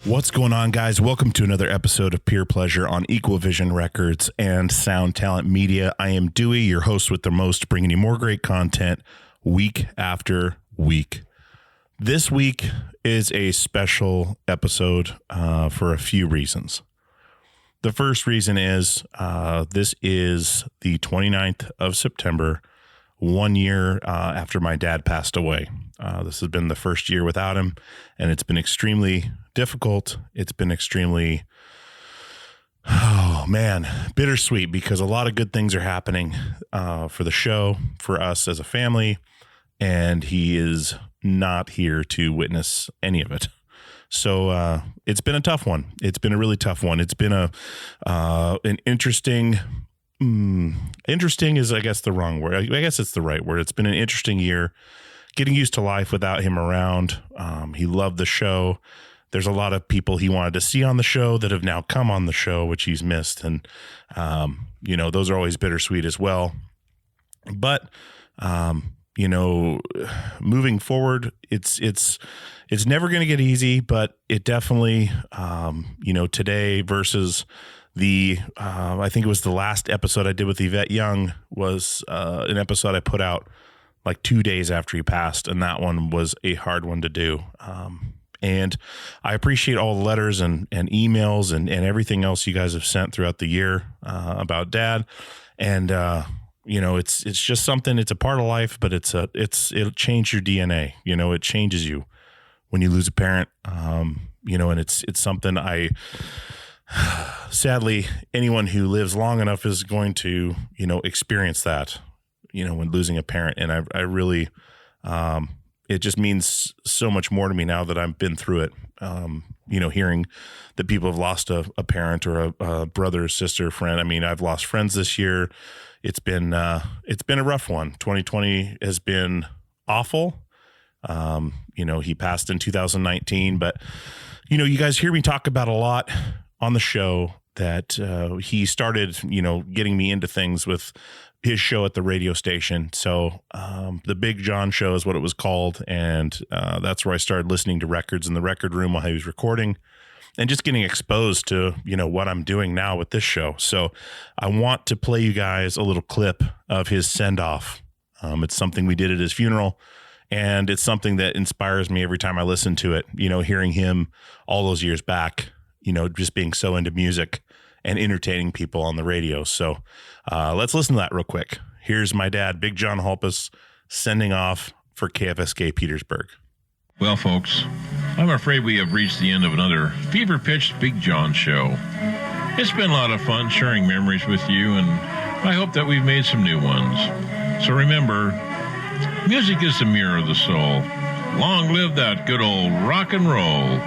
What's going on, guys? Welcome to another episode of Peer Pleasure on Equal Vision Records and Sound Talent Media. I am Dewey, your host with the most, bringing you more great content week after week. This week is a special episode for a few reasons. The first reason is this is the 29th of September, 1 year after my dad passed away. This has been the first year without him, and it's been extremely difficult. It's been extremely, bittersweet, because a lot of good things are happening for the show, for us as a family, and he is not here to witness any of it. So it's been a tough one. It's been a really tough one. It's been an interesting is, I guess, the wrong word. I guess it's the right word. It's been an interesting year getting used to life without him around. He loved the show. There's a lot of people he wanted to see on the show that have now come on the show, which he's missed. And, those are always bittersweet as well. But, moving forward, it's never going to get easy, but it definitely, today versus I think it was the last episode I did with Yvette Young was an episode I put out like 2 days after he passed. And that one was a hard one to do. And I appreciate all the letters and emails and everything else you guys have sent throughout the year about Dad. And, it's just something, it's a part of life, but it'll change your DNA. It changes you when you lose a parent, and it's something sadly, anyone who lives long enough is going to, experience that, when losing a parent. And I really, it just means so much more to me now that I've been through it. Hearing that people have lost a parent or a brother, sister, friend. I mean, I've lost friends this year. It's been a rough one. 2020 has been awful. He passed in 2019, but you guys hear me talk about a lot on the show that he started, getting me into things with his show at the radio station. So the Big John Show is what it was called. And that's where I started listening to records in the record room while he was recording and just getting exposed to, what I'm doing now with this show. So I want to play you guys a little clip of his send off. It's something we did at his funeral. And it's something that inspires me every time I listen to it, hearing him all those years back, just being so into music and entertaining people on the radio. So let's listen to that real quick. Here's my dad, Big John Halpus, sending off for KFSK Petersburg. Well, folks, I'm afraid we have reached the end of another fever-pitched Big John show. It's been a lot of fun sharing memories with you, and I hope that we've made some new ones. So remember, music is the mirror of the soul. Long live that good old rock and roll.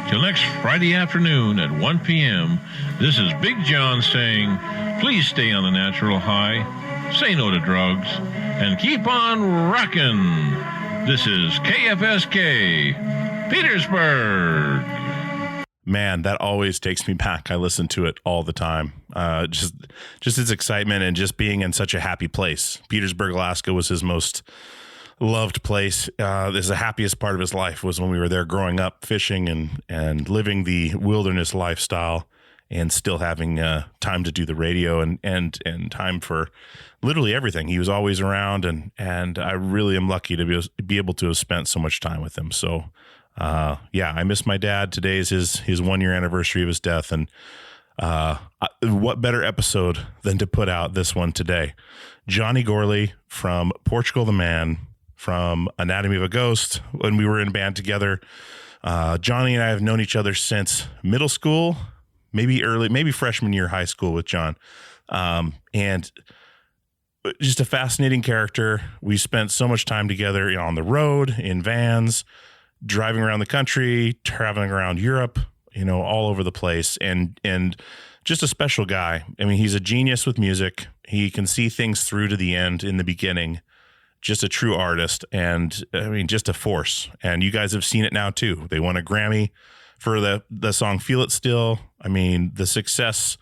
Till next Friday afternoon at 1 p.m., this is Big John saying, please stay on the natural high, say no to drugs, and keep on rockin'. This is KFSK, Petersburg. Man, that always takes me back. I listen to it all the time. Just its excitement and just being in such a happy place. Petersburg, Alaska was his most loved place. This is the happiest part of his life was when we were there growing up, fishing and living the wilderness lifestyle and still having time to do the radio and time for literally everything. He was always around and I really am lucky to be able to have spent so much time with him. So I miss my dad. Today is his 1 year anniversary of his death. And what better episode than to put out this one today? Johnny Gourley from Portugal the Man, from Anatomy of a Ghost, when we were in a band together. Johnny and I have known each other since middle school, maybe freshman year high school with John. And just a fascinating character. We spent so much time together on the road, in vans, driving around the country, traveling around Europe, all over the place. And just a special guy. I mean, he's a genius with music. He can see things through to the end in the beginning. Just a true artist, and I mean, just a force. And you guys have seen it now too. They won a Grammy for the song Feel It Still. I mean, the success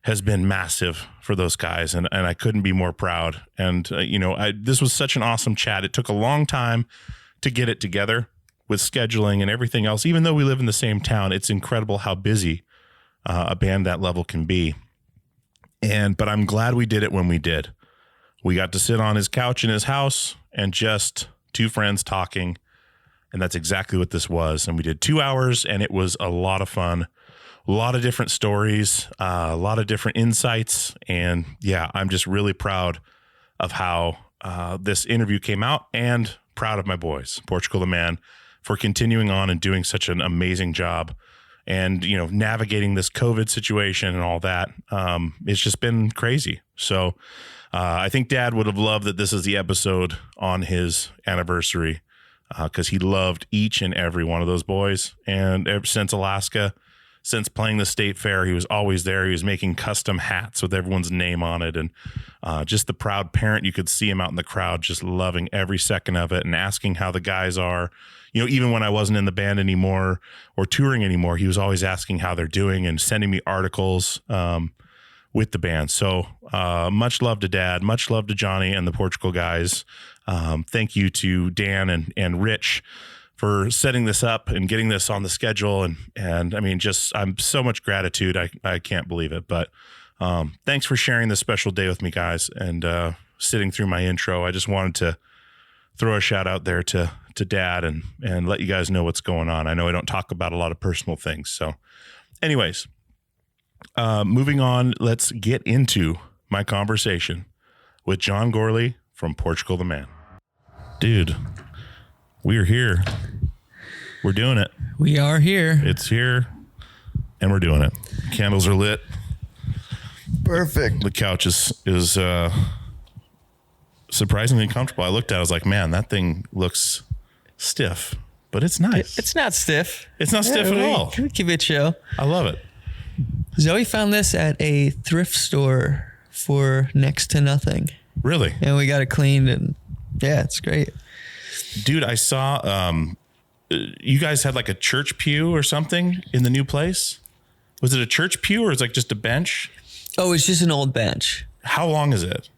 has been massive for those guys, and I couldn't be more proud. And this was such an awesome chat. It took a long time to get it together. with scheduling and everything else, even though we live in the same town, it's incredible how busy a band that level can be. But I'm glad we did it when we did. We got to sit on his couch in his house and just two friends talking. And that's exactly what this was. And we did 2 hours, and it was a lot of fun, a lot of different stories, a lot of different insights. And yeah, I'm just really proud of how this interview came out, and proud of my boys, Portugal the Man, for continuing on and doing such an amazing job. And, you know, navigating this COVID situation and all that. It's just been crazy. So I think Dad would have loved that this is the episode on his anniversary, because he loved each and every one of those boys. And ever since Alaska, since playing the state fair, he was always there. He was making custom hats with everyone's name on it. And just the proud parent, you could see him out in the crowd, just loving every second of it and asking how the guys are. You know, even when I wasn't in the band anymore or touring anymore, he was always asking how they're doing and sending me articles with the band. So much love to Dad, much love to Johnny and the Portugal guys. Thank you to Dan and Rich for setting this up and getting this on the schedule. And I mean, just, I'm so much gratitude. I can't believe it, but thanks for sharing this special day with me, guys, and sitting through my intro. I just wanted to throw a shout out there to Dad and let you guys know what's going on. I know I don't talk about a lot of personal things. So anyways, moving on, let's get into my conversation with John Gourley from Portugal the Man. Dude, we're here. We're doing it. We are here. It's here, and we're doing it. Candles are lit. Perfect. The couch is surprisingly comfortable. I looked at it, I was like, man, that thing looks stiff, but it's nice. It's not stiff. It's not stiff at all. Can we keep it chill? I love it. Zoe found this at a thrift store for next to nothing. Really? And we got it cleaned, and yeah, it's great. Dude, I saw you guys had like a church pew or something in the new place. Was it a church pew or is it like just a bench? Oh, it's just an old bench. How long is it?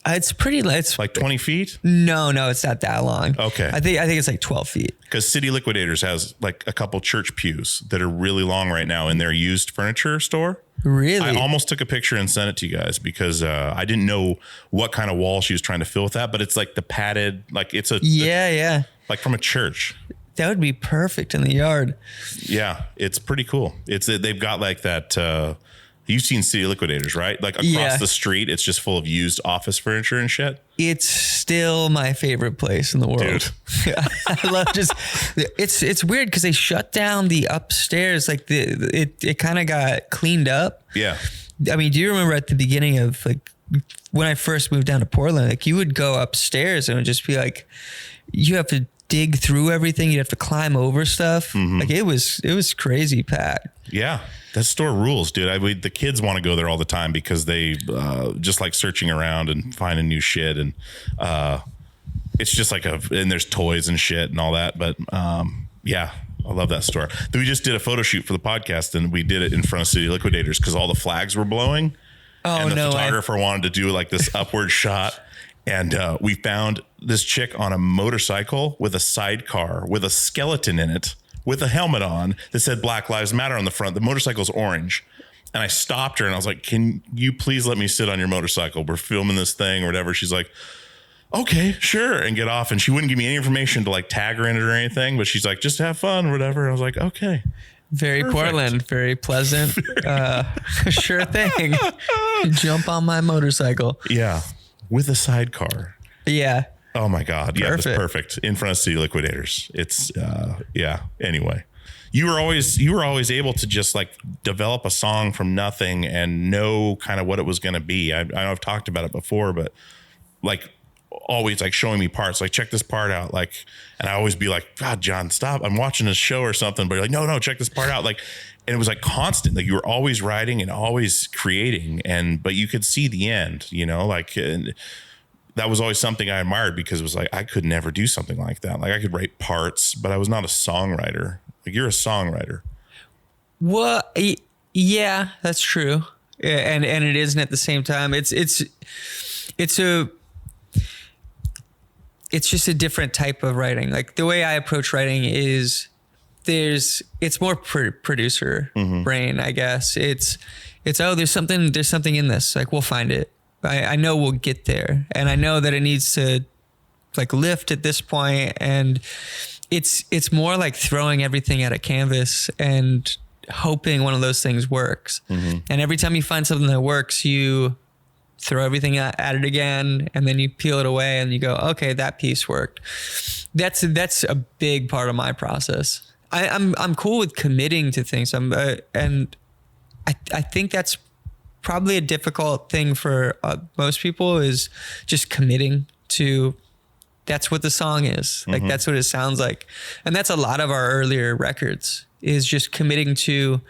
It's pretty. It's like 20 feet? No, it's not that long. Okay. I think it's like 12 feet. Because City Liquidators has like a couple church pews that are really long right now in their used furniture store. Really? I almost took a picture and sent it to you guys because I didn't know what kind of wall she was trying to fill with that, but it's like the padded, like it's a yeah, like from a church. That would be perfect in the yard. Yeah, it's pretty cool. They've got like that. You've seen City Liquidators, right? Like across the street, it's just full of used office furniture and shit. It's still my favorite place in the world. Dude. I love it's weird because they shut down the upstairs. Like it kind of got cleaned up. Yeah. I mean, do you remember at the beginning of like when I first moved down to Portland, like you would go upstairs and it would just be like, you have to dig through everything. You have to climb over stuff. Mm-hmm. Like it was crazy, Pat. Yeah. That store rules, dude. The kids want to go there all the time because they just like searching around and finding new shit. And it's just like and there's toys and shit and all that. But yeah, I love that store. Then we just did a photo shoot for the podcast and we did it in front of City Liquidators because all the flags were blowing. Oh, and the no. photographer wanted to do like this upward shot. And we found this chick on a motorcycle with a sidecar with a skeleton in it, with a helmet on that said Black Lives Matter on the front. The motorcycle's orange. And I stopped her and I was like, can you please let me sit on your motorcycle? We're filming this thing or whatever. She's like, okay, sure. And get off. And she wouldn't give me any information to like tag her in it or anything. But she's like, just have fun or whatever. I was like, okay. Very perfect. Portland, very pleasant. Sure thing. Jump on my motorcycle. Yeah. With a sidecar. Yeah. Oh my God. Yeah, perfect. That's perfect. In front of City Liquidators. It's yeah. Anyway. You were always able to just like develop a song from nothing and know kind of what it was going to be. I know I've talked about it before, but like always like showing me parts, like check this part out. Like, and I always be like, God, John, stop. I'm watching a show or something, but you're like, no, check this part out. Like, and it was like constant, like you were always writing and always creating but you could see the end, you know, like, and that was always something I admired because it was like, I could never do something like that. Like I could write parts, but I was not a songwriter. Like you're a songwriter. Well, yeah, that's true. And it isn't at the same time. It's it's just a different type of writing. Like the way I approach writing is it's more producer brain, I guess. It's there's something in this. Like we'll find it. I know we'll get there, and I know that it needs to like lift at this point, and it's more like throwing everything at a canvas and hoping one of those things works. And every time you find something that works, you throw everything at it again, and then you peel it away and you go, okay, that piece worked. That's a big part of my process. I'm cool with committing to things. And I think that's probably a difficult thing for most people, is just committing to that's what the song is. Like that's what it sounds like. And that's a lot of our earlier records, is just committing to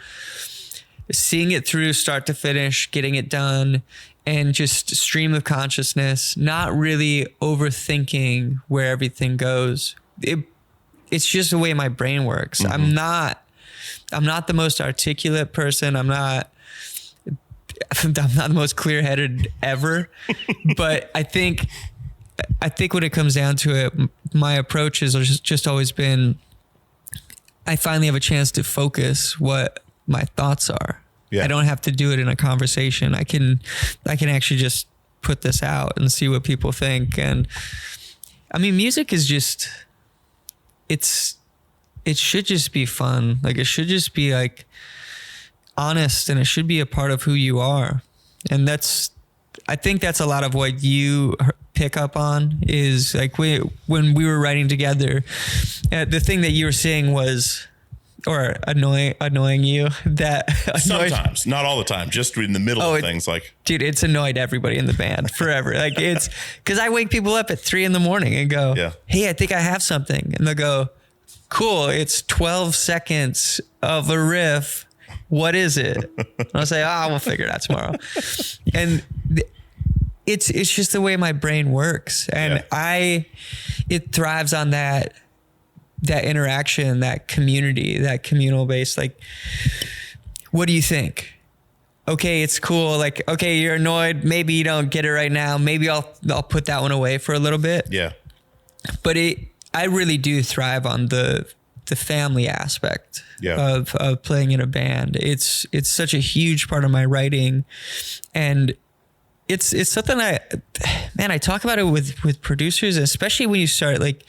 seeing it through start to finish, getting it done, and just stream of consciousness, not really overthinking where everything goes. It's just the way my brain works. I'm not the most articulate person. I'm not the most clear-headed ever, but I think when it comes down to it, my approach has just always been, I finally have a chance to focus what my thoughts are. Yeah. I don't have to do it in a conversation. I can actually just put this out and see what people think. And I mean, music is just, it should just be fun. Like it should just be like honest, and it should be a part of who you are. And I think that's a lot of what you pick up on, is like when we were writing together, the thing that you were saying was, or annoying you, that sometimes, not all the time, just in the middle of things. Like, dude, it's annoyed everybody in the band forever. Like it's because I wake people up at 3 a.m. and go, hey, I think I have something. And they'll go, cool. It's 12 seconds of a riff. What is it? And I'll say, we'll figure it out tomorrow. And it's just the way my brain works. And it thrives on that interaction, that community, that communal base. Like, what do you think? Okay, it's cool. Like, okay, you're annoyed. Maybe you don't get it right now. Maybe I'll put that one away for a little bit. Yeah. But I really do thrive on the family aspect of playing in a band. It's such a huge part of my writing, and it's something I talk about it with producers, especially when you start like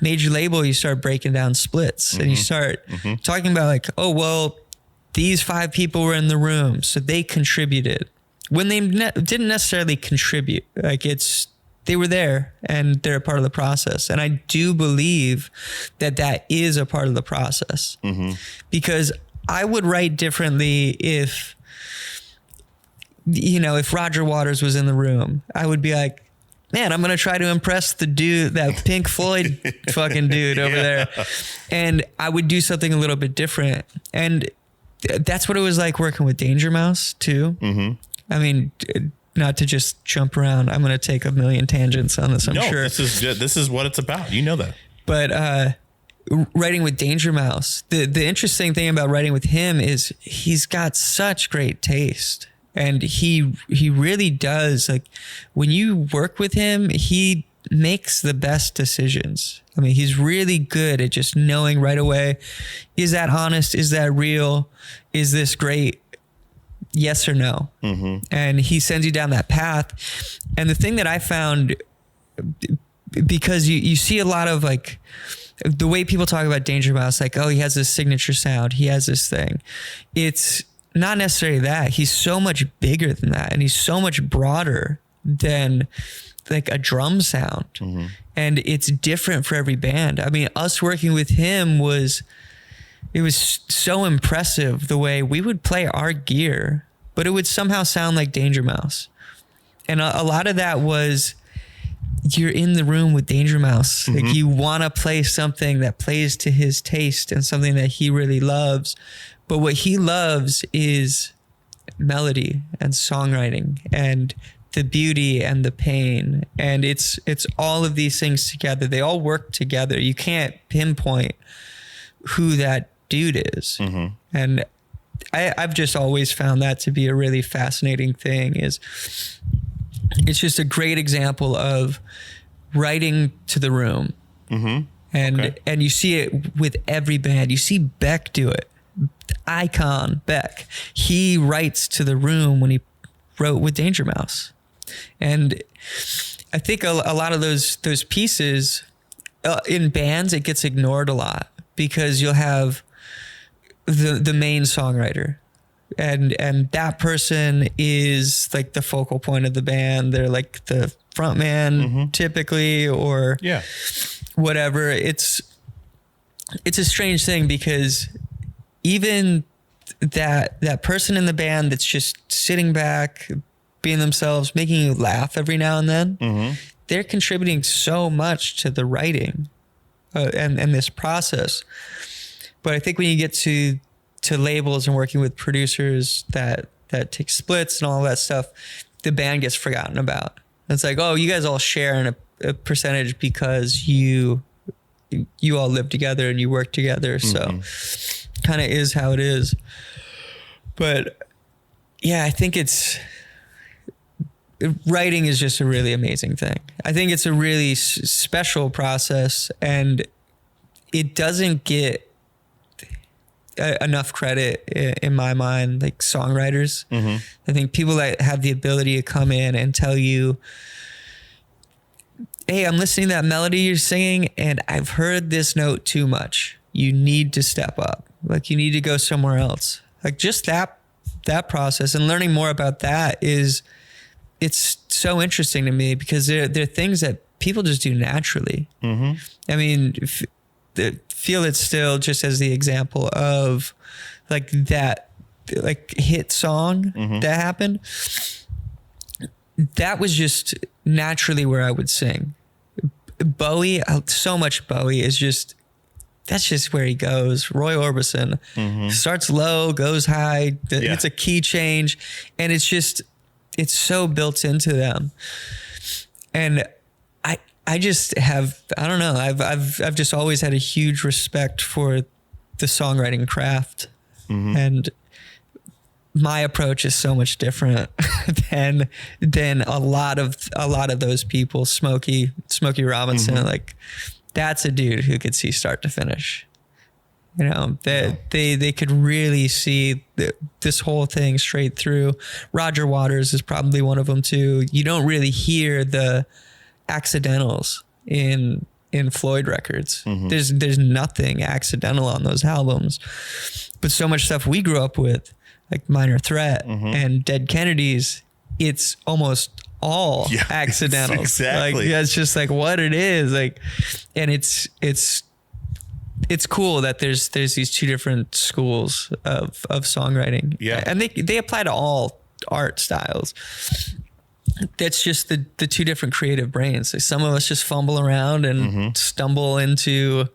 major label, you start breaking down splits and you start talking about like, oh, well, these 5 people were in the room, so they contributed when they didn't necessarily contribute. Like they were there and they're a part of the process. And I do believe that is a part of the process, because I would write differently if Roger Waters was in the room. I would be like, man, I'm going to try to impress the dude, that Pink Floyd fucking dude over there. And I would do something a little bit different. And that's what it was like working with Danger Mouse too. I mean, not to just jump around. I'm going to take a million tangents on this, I'm sure. This is what it's about. You know that. But writing with Danger Mouse, the interesting thing about writing with him is he's got such great taste. And he really does. Like when you work with him, he makes the best decisions. I mean, he's really good at just knowing right away, is that honest? Is that real? Is this great? Yes or no? And he sends you down that path. And the thing that I found, because you see a lot of like the way people talk about Danger Mouse, like, oh, he has this signature sound. He has this thing. It's not necessarily that. He's so much bigger than that, and he's so much broader than like a drum sound. And it's different for every band. I mean, us working with him was so impressive, the way we would play our gear, but it would somehow sound like Danger Mouse. And a lot of that was, you're in the room with Danger Mouse. Like you want to play something that plays to his taste and something that he really loves. But what he loves is melody and songwriting and the beauty and the pain. And it's all of these things together. They all work together. You can't pinpoint who that dude is. And I've just always found that to be a really fascinating thing. It's just a great example of writing to the room. And you see it with every band. You see Beck do it. Icon Beck. He writes to the room when he wrote with Danger Mouse. And I think a lot of those pieces in bands, it gets ignored a lot because you'll have the main songwriter. And that person is like the focal point of the band. They're like the front man typically, or whatever. It's a strange thing because even that person in the band that's just sitting back, being themselves, making you laugh every now and then, they're contributing so much to the writing and this process. But I think when you get to labels and working with producers that take splits and all that stuff, the band gets forgotten about. It's like, oh, you guys all share in a percentage because you all live together and you work together. So kind of is how it is. But yeah, I think writing is just a really amazing thing. I think it's a really special process, and it doesn't get enough credit in my mind, like songwriters. I think people that have the ability to come in and tell you, hey, I'm listening to that melody you're singing and I've heard this note too much. You need to step up. Like, you need to go somewhere else. Like, just that process and learning more about that it's so interesting to me because they're things that people just do naturally. I mean, Feel It Still, just as the example of like that, like hit song that happened. That was just naturally where I would sing. Bowie, so much Bowie is just, that's just where he goes. Roy Orbison starts low, goes high. It's a key change. And it's so built into them. And I just have, I don't know. I've just always had a huge respect for the songwriting craft, and my approach is so much different than a lot of those people. Smokey Robinson, like, that's a dude who could see start to finish. You know, they could really see this whole thing straight through. Roger Waters is probably one of them too. You don't really hear the accidentals in Floyd records. There's nothing accidental on those albums, but so much stuff we grew up with, like Minor Threat and Dead Kennedys, it's almost all accidental. Exactly. Like, it's just like what it is. Like, and it's cool that there's these two different schools of songwriting. Yeah. And they apply to all art styles. That's just the two different creative brains. Like, some of us just fumble around and stumble into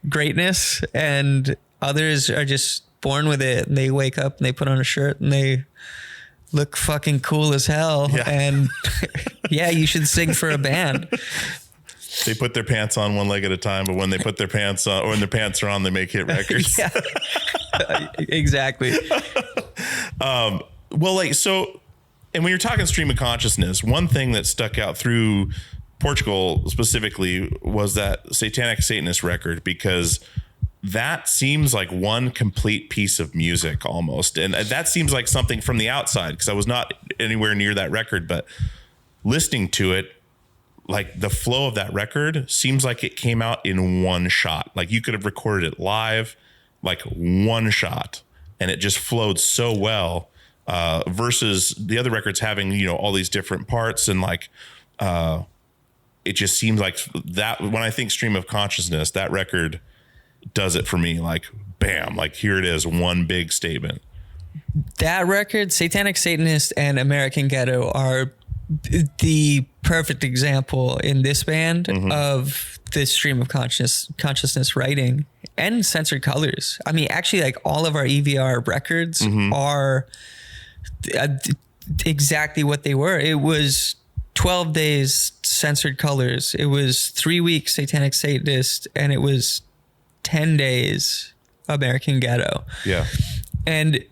greatness, and others are just born with it, and they wake up and they put on a shirt and they look fucking cool as hell. Yeah. And yeah, you should sing for a band. They put their pants on one leg at a time, but when they put their pants on, or when their pants are on, they make hit records. Exactly. Well, like, so, and when you're talking stream of consciousness, one thing that stuck out through Portugal specifically was that Satanic Satanist record, because that seems like one complete piece of music almost. And that seems like something from the outside, because I was not anywhere near that record, but listening to it, like, the flow of that record seems like it came out in one shot. Like, you could have recorded it live, like one shot, and it just flowed so well, versus the other records having, you know, all these different parts. And like, it just seems like that, when I think stream of consciousness, that record does it for me. Like, bam, like, here it is, one big statement. That record, Satanic Satanist and American Ghetto, are the perfect example in this band of this stream of consciousness writing and censored colors. I mean, actually, like, all of our EVR records are exactly what they were. It was 12 days censored colors. It was 3 weeks Satanic Satanist, and it was 10 days American Ghetto. Yeah. And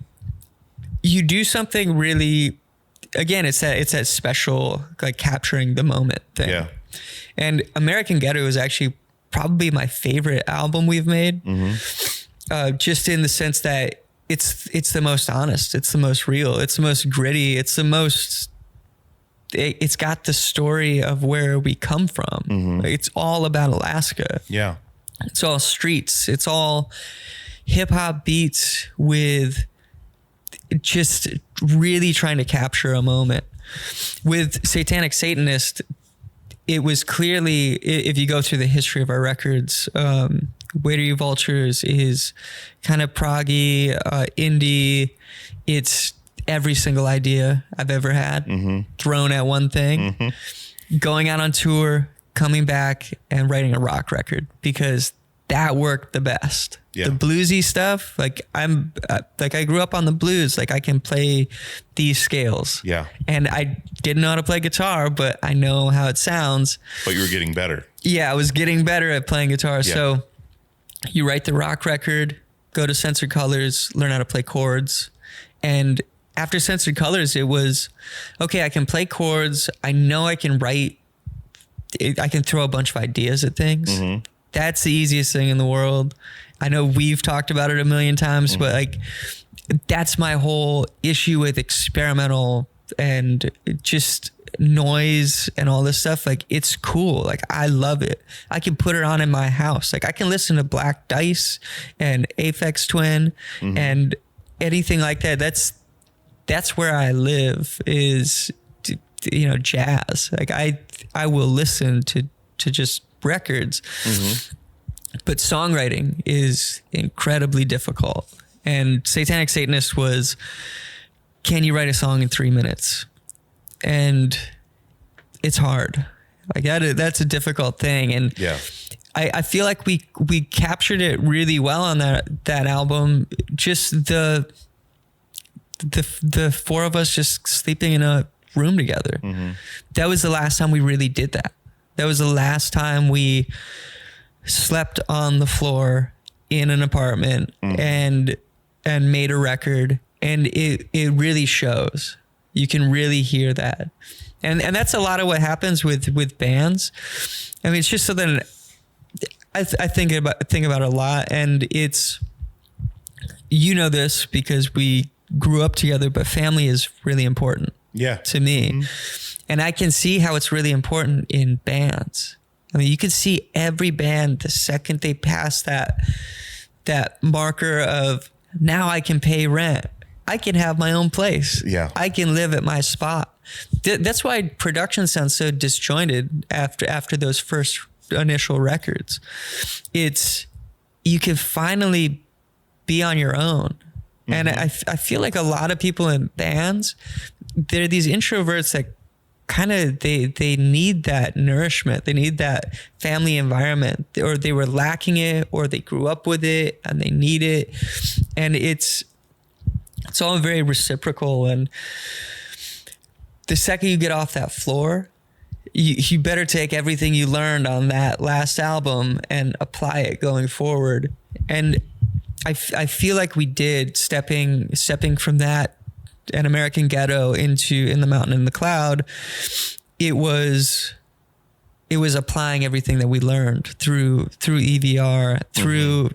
you do something really, again, it's that special, like, capturing the moment thing. Yeah. And American Ghetto is actually probably my favorite album we've made. Just in the sense that it's the most honest, it's the most real, it's the most gritty, it's got the story of where we come from. Like, it's all about Alaska. Yeah. It's all streets. It's all hip hop beats with just really trying to capture a moment. With Satanic Satanist, it was clearly, if you go through the history of our records, Waiter You Vultures is kind of proggy, indie. It's every single idea I've ever had thrown at one thing, going out on tour, coming back and writing a rock record, because that worked the best. Yeah. The bluesy stuff, like I grew up on the blues, like I can play these scales. Yeah. And I didn't know how to play guitar, but I know how it sounds. But you were getting better. Yeah, I was getting better at playing guitar. Yeah. So you write the rock record, go to Censored Colors, learn how to play chords. And after Censored Colors, it was, okay, I can play chords. I know I can write. I can throw a bunch of ideas at things. That's the easiest thing in the world. I know we've talked about it a million times, but like, that's my whole issue with experimental and just noise and all this stuff. Like, it's cool. Like, I love it. I can put it on in my house. Like, I can listen to Black Dice and Aphex Twin and anything like that. That's where I live, is, you know, jazz. Like, I will listen to just records. But songwriting is incredibly difficult. And Satanic Satanist was, can you write a song in 3 minutes? And it's hard. Like, that's a difficult thing. And Yeah. I feel like we captured it really well on that album. Just the four of us just sleeping in a room together. That was the last time we really did that. That was the last time we slept on the floor in an apartment and made a record. And it really shows. You can really hear that. And that's a lot of what happens with bands. I mean, it's just something I think about a lot. And it's, you know this because we grew up together, but family is really important to me. And I can see how it's really important in bands. I mean, you can see every band, the second they pass that marker of, now I can pay rent, I can have my own place. Yeah. I can live at my spot. That's why production sounds so disjointed after those first initial records. It's, you can finally be on your own. And I feel like a lot of people in bands, they're these introverts that kind of, they need that nourishment. They need that family environment, or they were lacking it, or they grew up with it and they need it. And it's all very reciprocal. And the second you get off that floor, you better take everything you learned on that last album and apply it going forward. And I feel like we did, stepping from that and American Ghetto into In the Mountain in the Cloud. It was applying everything that we learned through EVR, through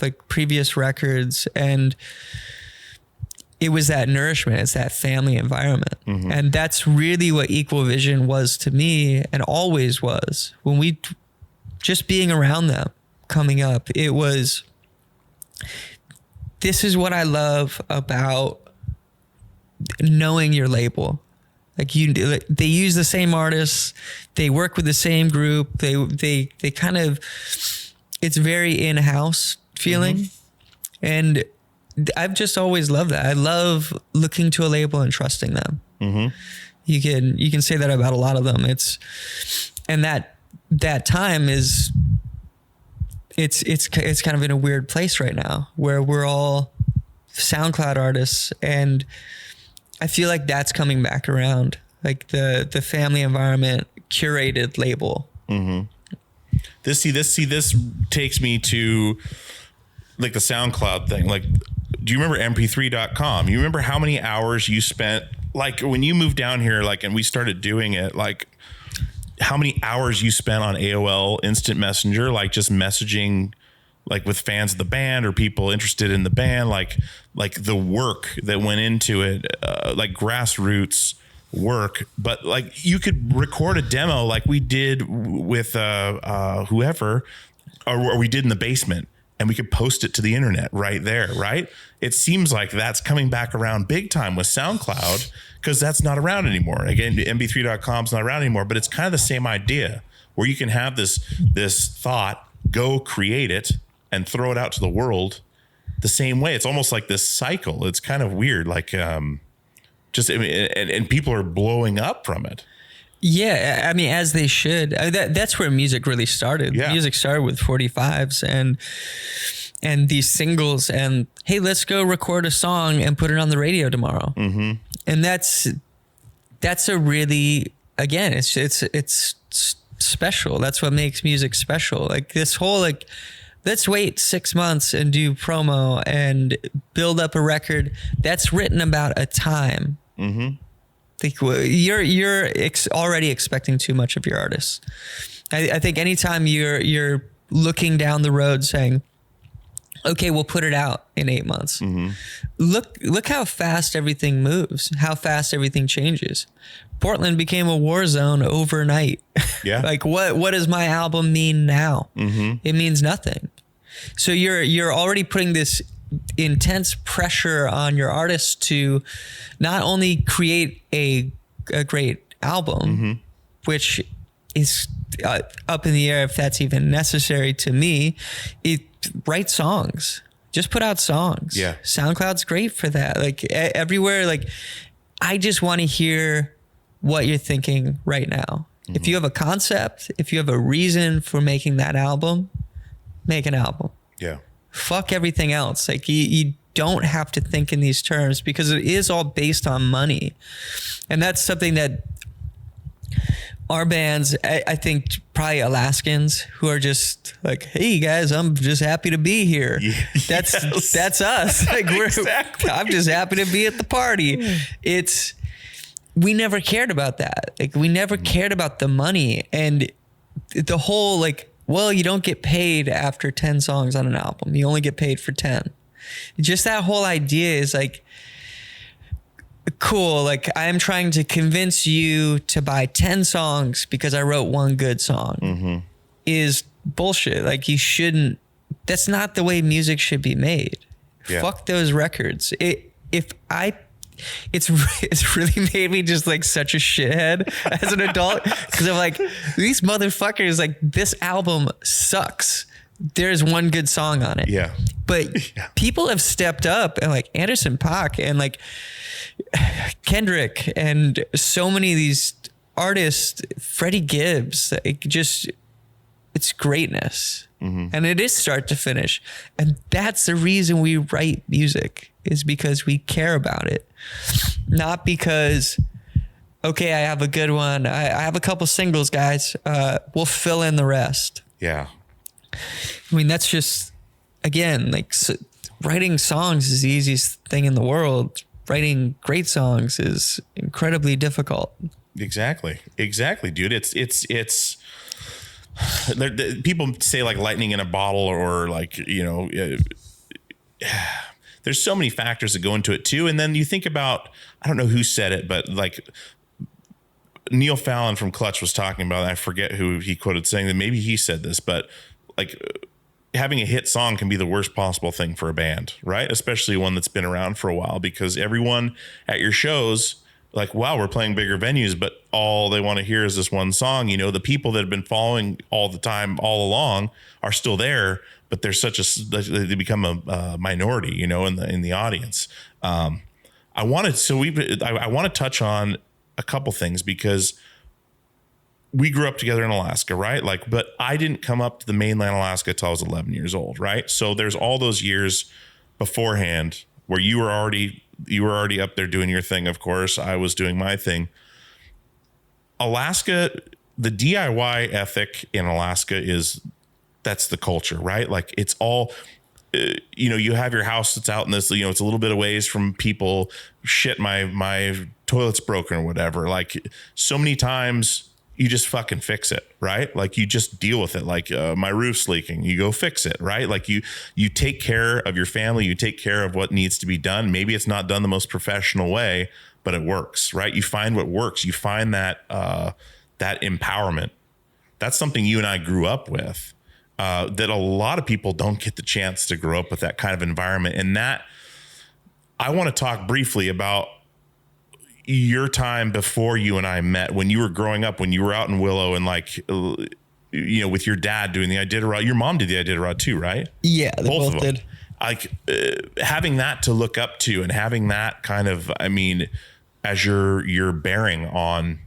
like previous records, and it was that nourishment. It's that family environment. And that's really what Equal Vision was to me, and always was. When we, just being around them coming up, it was, this is what I love about knowing your label. Like, they use the same artists, they work with the same group, they kind of, it's very in-house feeling. And I've just always loved that. I love looking to a label and trusting them. You can say that about a lot of them. And that time is, it's kind of in a weird place right now, where we're all SoundCloud artists, and I feel like that's coming back around, like the family environment, curated label. This takes me to like the SoundCloud thing. Like, do you remember mp3.com? You remember how many hours you spent, like, when you moved down here, like, and we started doing it, like, how many hours you spent on AOL Instant Messenger, like just messaging like with fans of the band or people interested in the band, like the work that went into it, like grassroots work. But like you could record a demo like we did with whoever, or we did in the basement, and we could post it to the internet right there, right? It seems like that's coming back around big time with SoundCloud, because that's not around anymore. Again, mp3.com is not around anymore, but it's kind of the same idea where you can have this thought, go create it, and throw it out to the world the same way. It's almost like this cycle. It's kind of weird. Like, and people are blowing up from it. Yeah. I mean, as they should. That's where music really started. Yeah. Music started with 45s and these singles, and hey, let's go record a song and put it on the radio tomorrow. Mm-hmm. And that's a really, again, it's special. That's what makes music special. Like this whole, like, let's wait 6 months and do promo and build up a record. That's written about a time. Mm-hmm. Like you're already expecting too much of your artists. I think anytime you're looking down the road saying, okay, we'll put it out in 8 months. Mm-hmm. Look how fast everything moves, how fast everything changes. Portland became a war zone overnight. Yeah. Like what does my album mean now? Mm-hmm. It means nothing. So you're already putting this intense pressure on your artists to not only create a great album, mm-hmm. which is up in the air if that's even necessary to me. Write songs. Just put out songs. Yeah. SoundCloud's great for that. Like everywhere, like I just want to hear what you're thinking right now. Mm-hmm. If you have a concept, if you have a reason for making that album, make an album. Yeah. Fuck everything else. Like you don't have to think in these terms, because it is all based on money. And that's something that our bands, I think probably Alaskans, who are just like, hey guys, I'm just happy to be here. That's us. Like exactly. I'm just happy to be at the party. We never cared about that. Like we never cared about the money, and the whole like, well, you don't get paid after 10 songs on an album. You only get paid for 10. Just that whole idea is like, cool. Like I'm trying to convince you to buy 10 songs because I wrote one good song, mm-hmm. is bullshit. Like you shouldn't, that's not the way music should be made. Yeah. Fuck those records. It's really made me just like such a shithead as an adult, because I'm like, these motherfuckers, like this album sucks. There's one good song on it. Yeah. But people have stepped up, and like Anderson .Paak and like Kendrick and so many of these artists, Freddie Gibbs, like just, it's greatness. Mm-hmm. And it is start to finish. And that's the reason we write music, is because we care about it. Not because, okay, I have a good one. I have a couple singles, guys. We'll fill in the rest. Yeah. I mean, that's just, again, like writing songs is the easiest thing in the world. Writing great songs is incredibly difficult. Exactly, dude. It's people say like lightning in a bottle, or like, you know, there's so many factors that go into it too. And then you think about, I don't know who said it, but like Neil Fallon from Clutch was talking about, I forget who he quoted saying that, maybe he said this, but like having a hit song can be the worst possible thing for a band, right? Especially one that's been around for a while, because everyone at your shows, like, wow, we're playing bigger venues, but all they want to hear is this one song. You know, the people that have been following all the time, all along, are still there, but they're they become a minority, you know, in the audience. I want to touch on a couple things, because we grew up together in Alaska, right? Like, but I didn't come up to the mainland Alaska till I was 11 years old, right? So there's all those years beforehand where you were already up there doing your thing. Of course, I was doing my thing. Alaska, the DIY ethic in Alaska that's the culture, right? Like it's all, you know, you have your house that's out in this, you know, it's a little bit of ways from people. Shit, my toilet's broken or whatever. Like so many times, you just fucking fix it, right? Like you just deal with it. Like my roof's leaking, you go fix it, right? Like you take care of your family, you take care of what needs to be done. Maybe it's not done the most professional way, but it works, right? You find what works. You find that that empowerment. That's something you and I grew up with. That a lot of people don't get the chance to grow up with that kind of environment. And that I want to talk briefly about your time before you and I met, when you were growing up, when you were out in Willow and like, you know, with your dad doing the Iditarod. Your mom did the Iditarod too, right? Yeah, they both of them. did. Like having that to look up to and having that kind of, I mean, as your bearing on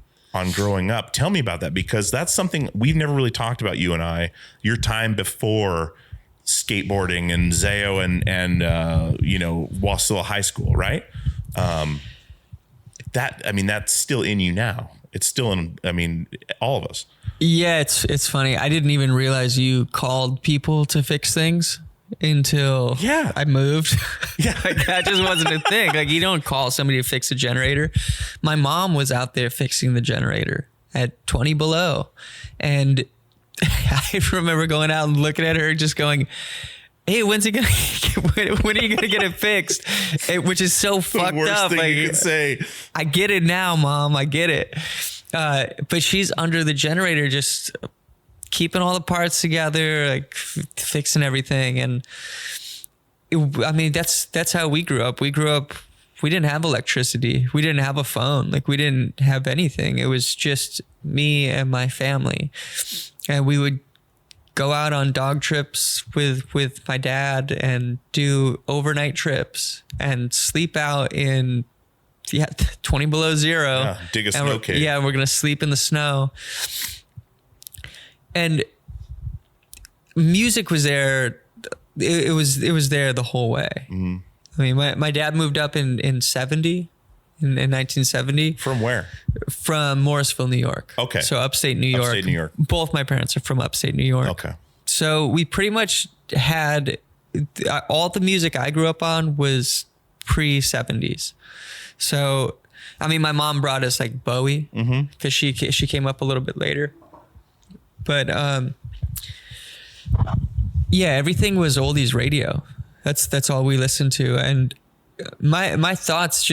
growing up. Tell me about that, because that's something we've never really talked about, you and I, your time before skateboarding and Zayo and you know, while still at high school, right? That, I mean, that's still in you now. It's still in, I mean, all of us. Yeah, it's funny. I didn't even realize you called people to fix things until I moved. Yeah. Like that just wasn't a thing. Like you don't call somebody to fix a generator. My mom was out there fixing the generator at 20 below. And I remember going out and looking at her just going, hey, when are you gonna get it fixed? Which is so fucked worst up. Thing like, you could say. I get it now, Mom. I get it. But she's under the generator, just keeping all the parts together, like fixing everything. And I mean, that's how we grew up. We didn't have electricity. We didn't have a phone. Like we didn't have anything. It was just me and my family. And we would go out on dog trips with my dad and do overnight trips and sleep out in 20 below zero. Yeah, dig a snow cave. Yeah, we're gonna sleep in the snow. And music was there. It was there the whole way. Mm-hmm. I mean, my dad moved up in 1970. From where? From Morrisville, New York. Okay. So upstate New York. Upstate New York. Both my parents are from upstate New York. Okay. So we pretty much had all the music I grew up on was pre-70s. So, I mean, my mom brought us like Bowie because she came up a little bit later. But yeah, everything was oldies radio. That's all we listened to. And my thoughts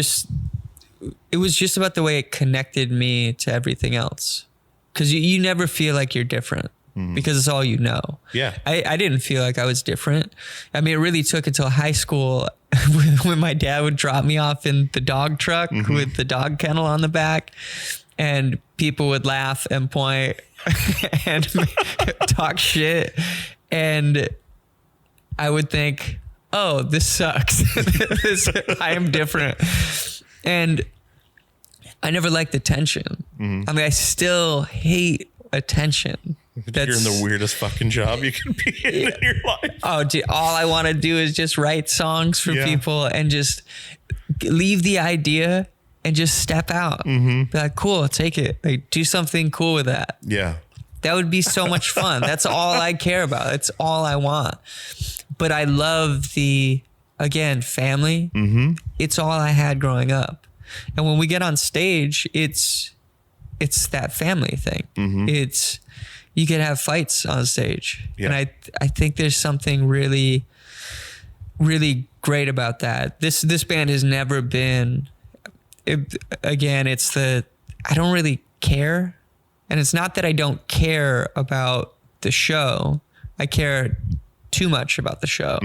it was just about the way it connected me to everything else. Because you never feel like you're different because it's all you know. Yeah. I didn't feel like I was different. I mean, it really took until high school when my dad would drop me off in the dog truck with the dog kennel on the back, and people would laugh and point and talk shit. And I would think, oh, this sucks. I am different. And I never liked attention. I mean, I still hate attention. You're in the weirdest fucking job you can be in your life. Oh, dude, all I want to do is just write songs for people and just leave the idea and just step out. Be like, cool, take it. Like, do something cool with that. Yeah. That would be so much fun. That's all I care about. That's all I want. But I love again, family. It's all I had growing up. And when we get on stage, it's that family thing. You could have fights on stage. Yeah. And I think there's something really, really great about that. This band has never been, again, I don't really care. And it's not that I don't care about the show. I care too much about the show.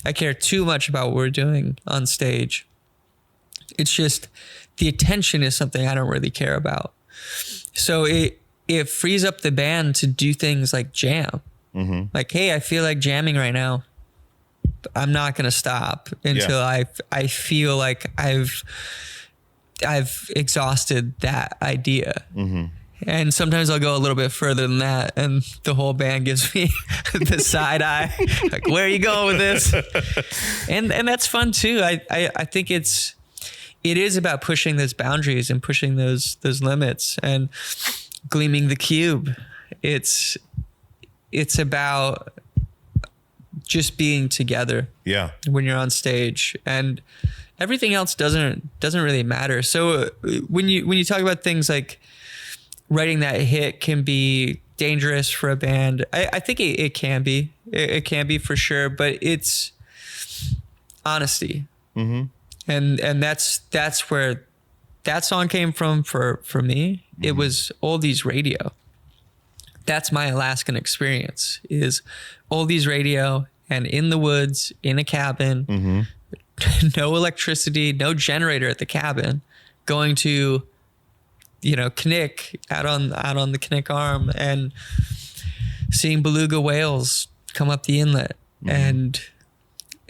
I care too much about what we're doing on stage. It's just the attention is something I don't really care about. So it frees up the band to do things like jam. Like, hey, I feel like jamming right now. I'm not going to stop until I feel like I've exhausted that idea. And sometimes I'll go a little bit further than that, and the whole band gives me the side eye, like, where are you going with this? And that's fun too. I think it is about pushing those boundaries and pushing those limits and gleaming the cube. It's about just being together. Yeah. When you're on stage, and everything else doesn't really matter. So when you talk about things like writing that hit can be dangerous for a band. I think it can be. It can be for sure, but it's honesty. And that's where that song came from for me. It was oldies radio. That's my Alaskan experience, is oldies radio and in the woods, in a cabin, no electricity, no generator at the cabin, going to, Knik out on the Knik Arm and seeing beluga whales come up the inlet. And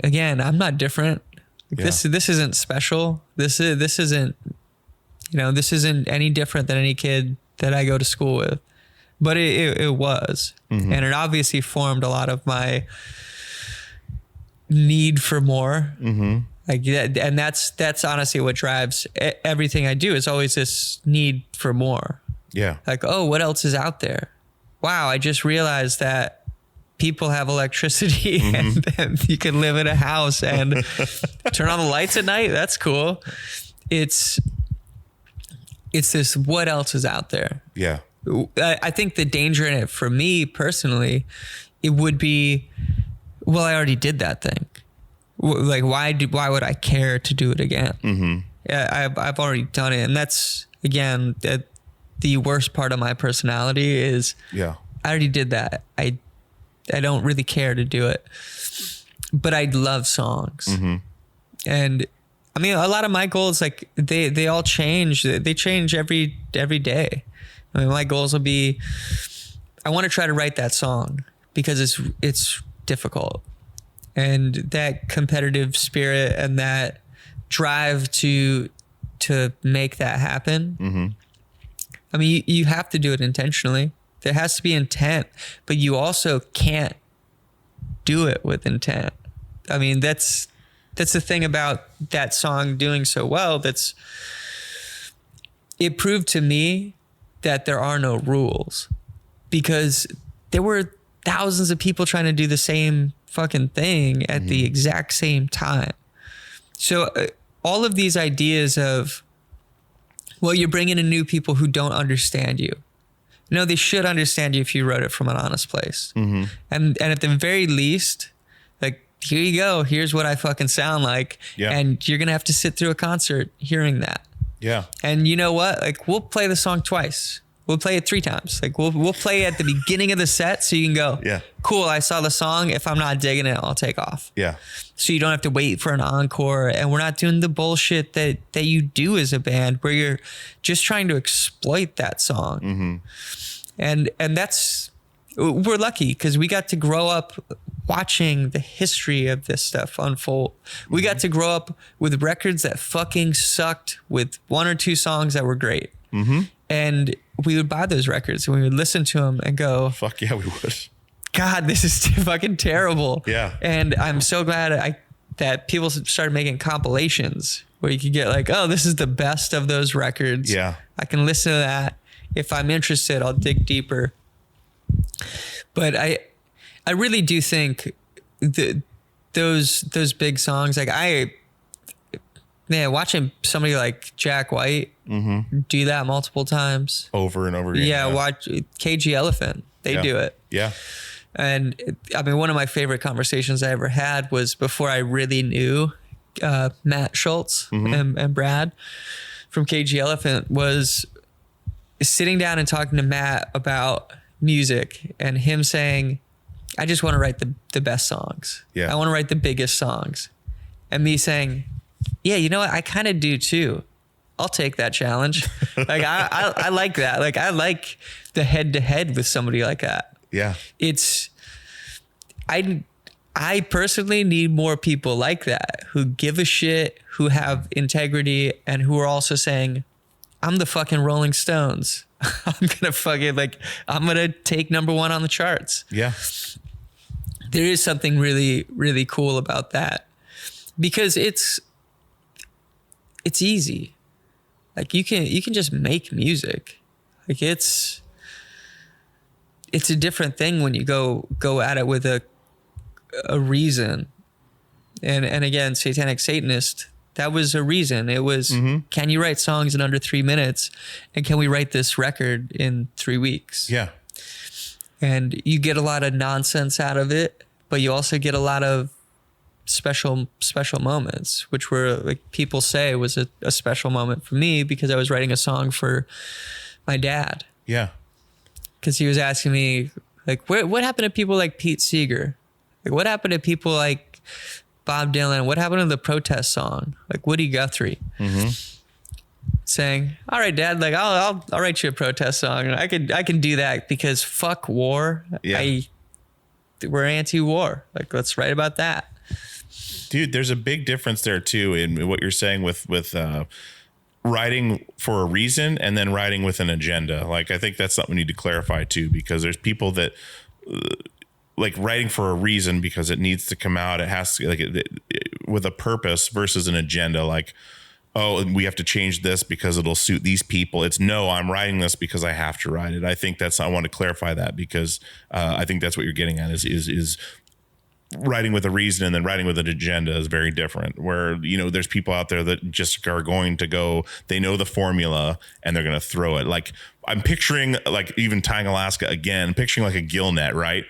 again, I'm not different. This isn't special. This isn't any different than any kid that I go to school with. But it was. And it obviously formed a lot of my need for more. Like that, and that's honestly what drives everything I do, is always this need for more. Yeah. Like, oh, what else is out there? Wow, I just realized that people have electricity and you can live in a house and turn on the lights at night. That's cool. It's this, what else is out there? Yeah. I think the danger in it for me personally, it would be, well, I already did that thing. Like, why would I care to do it again? Yeah, I've already done it. And that's, again, the worst part of my personality is, I already did that. I don't really care to do it, but I love songs. And I mean, a lot of my goals, like they all change. They change every day. I mean, my goals will be, I want to try to write that song because it's difficult, and that competitive spirit and that drive to make that happen. I mean, you have to do it intentionally. There has to be intent, but you also can't do it with intent. I mean, that's the thing about that song doing so well. It proved to me that there are no rules, because there were thousands of people trying to do the same fucking thing at the exact same time. So all of these ideas of, well, you're bringing in new people who don't understand you. No, they should understand you if you wrote it from an honest place. And at the very least, like, here you go. Here's what I fucking sound like. And you're going to have to sit through a concert hearing that. And you know what? Like, we'll play the song twice. We'll play it 3 times. Like, we'll play it at the beginning of the set so you can go, cool, I saw the song. If I'm not digging it, I'll take off. So you don't have to wait for an encore. And we're not doing the bullshit that you do as a band where you're just trying to exploit that song. And that's, we're lucky because we got to grow up watching the history of this stuff unfold. We got to grow up with records that fucking sucked with 1 or 2 songs that were great. And we would buy those records and we would listen to them and go, fuck yeah, we would. God, this is fucking terrible. And I'm so glad that people started making compilations where you could get like, oh, this is the best of those records. I can listen to that. If I'm interested, I'll dig deeper. But I really do think those big songs, like watching somebody like Jack White do that multiple times over and over again. Watch KG Elephant. They do it. And I mean, one of my favorite conversations I ever had was before I really knew Matt Schultz and Brad from KG Elephant, was sitting down and talking to Matt about music and him saying, I just want to write the best songs. I want to write the biggest songs. And me saying, yeah, you know what? I kind of do too. I'll take that challenge. Like I like that. Like I like the head to head with somebody like that. I personally need more people like that who give a shit, who have integrity, and who are also saying, I'm the fucking Rolling Stones. I'm gonna take #1 on the charts. There is something really, really cool about that, because it's easy. Like you can just make music. Like it's a different thing when you go at it with a reason. And again, Satanic Satanist, That was a reason. It was, can you write songs in under 3 minutes? And can we write this record in 3 weeks? Yeah. And you get a lot of nonsense out of it, but you also get a lot of special moments, which were, like people say, was a special moment for me because I was writing a song for my dad. Yeah. Because he was asking me, like, what happened to people like Pete Seeger? Like, what happened to people like Bob Dylan? What happened to the protest song? Like Woody Guthrie. Saying, all right, Dad, like I'll write you a protest song. I can do that because fuck war. Yeah. We're anti-war. Like, let's write about that. Dude, there's a big difference there too in what you're saying with writing for a reason and then writing with an agenda. Like, I think that's something we need to clarify too, because there's people that like writing for a reason because it needs to come out. It has to, like, with a purpose versus an agenda. Like, oh, we have to change this because it'll suit these people. It's no, I'm writing this because I have to write it. I think I want to clarify that because I think that's what you're getting at is writing with a reason and then writing with an agenda is very different. Where, you know, there's people out there that just are going to go, they know the formula and they're going to throw it. Like, I'm picturing, like, even tying Alaska again, picturing like a gill net, right?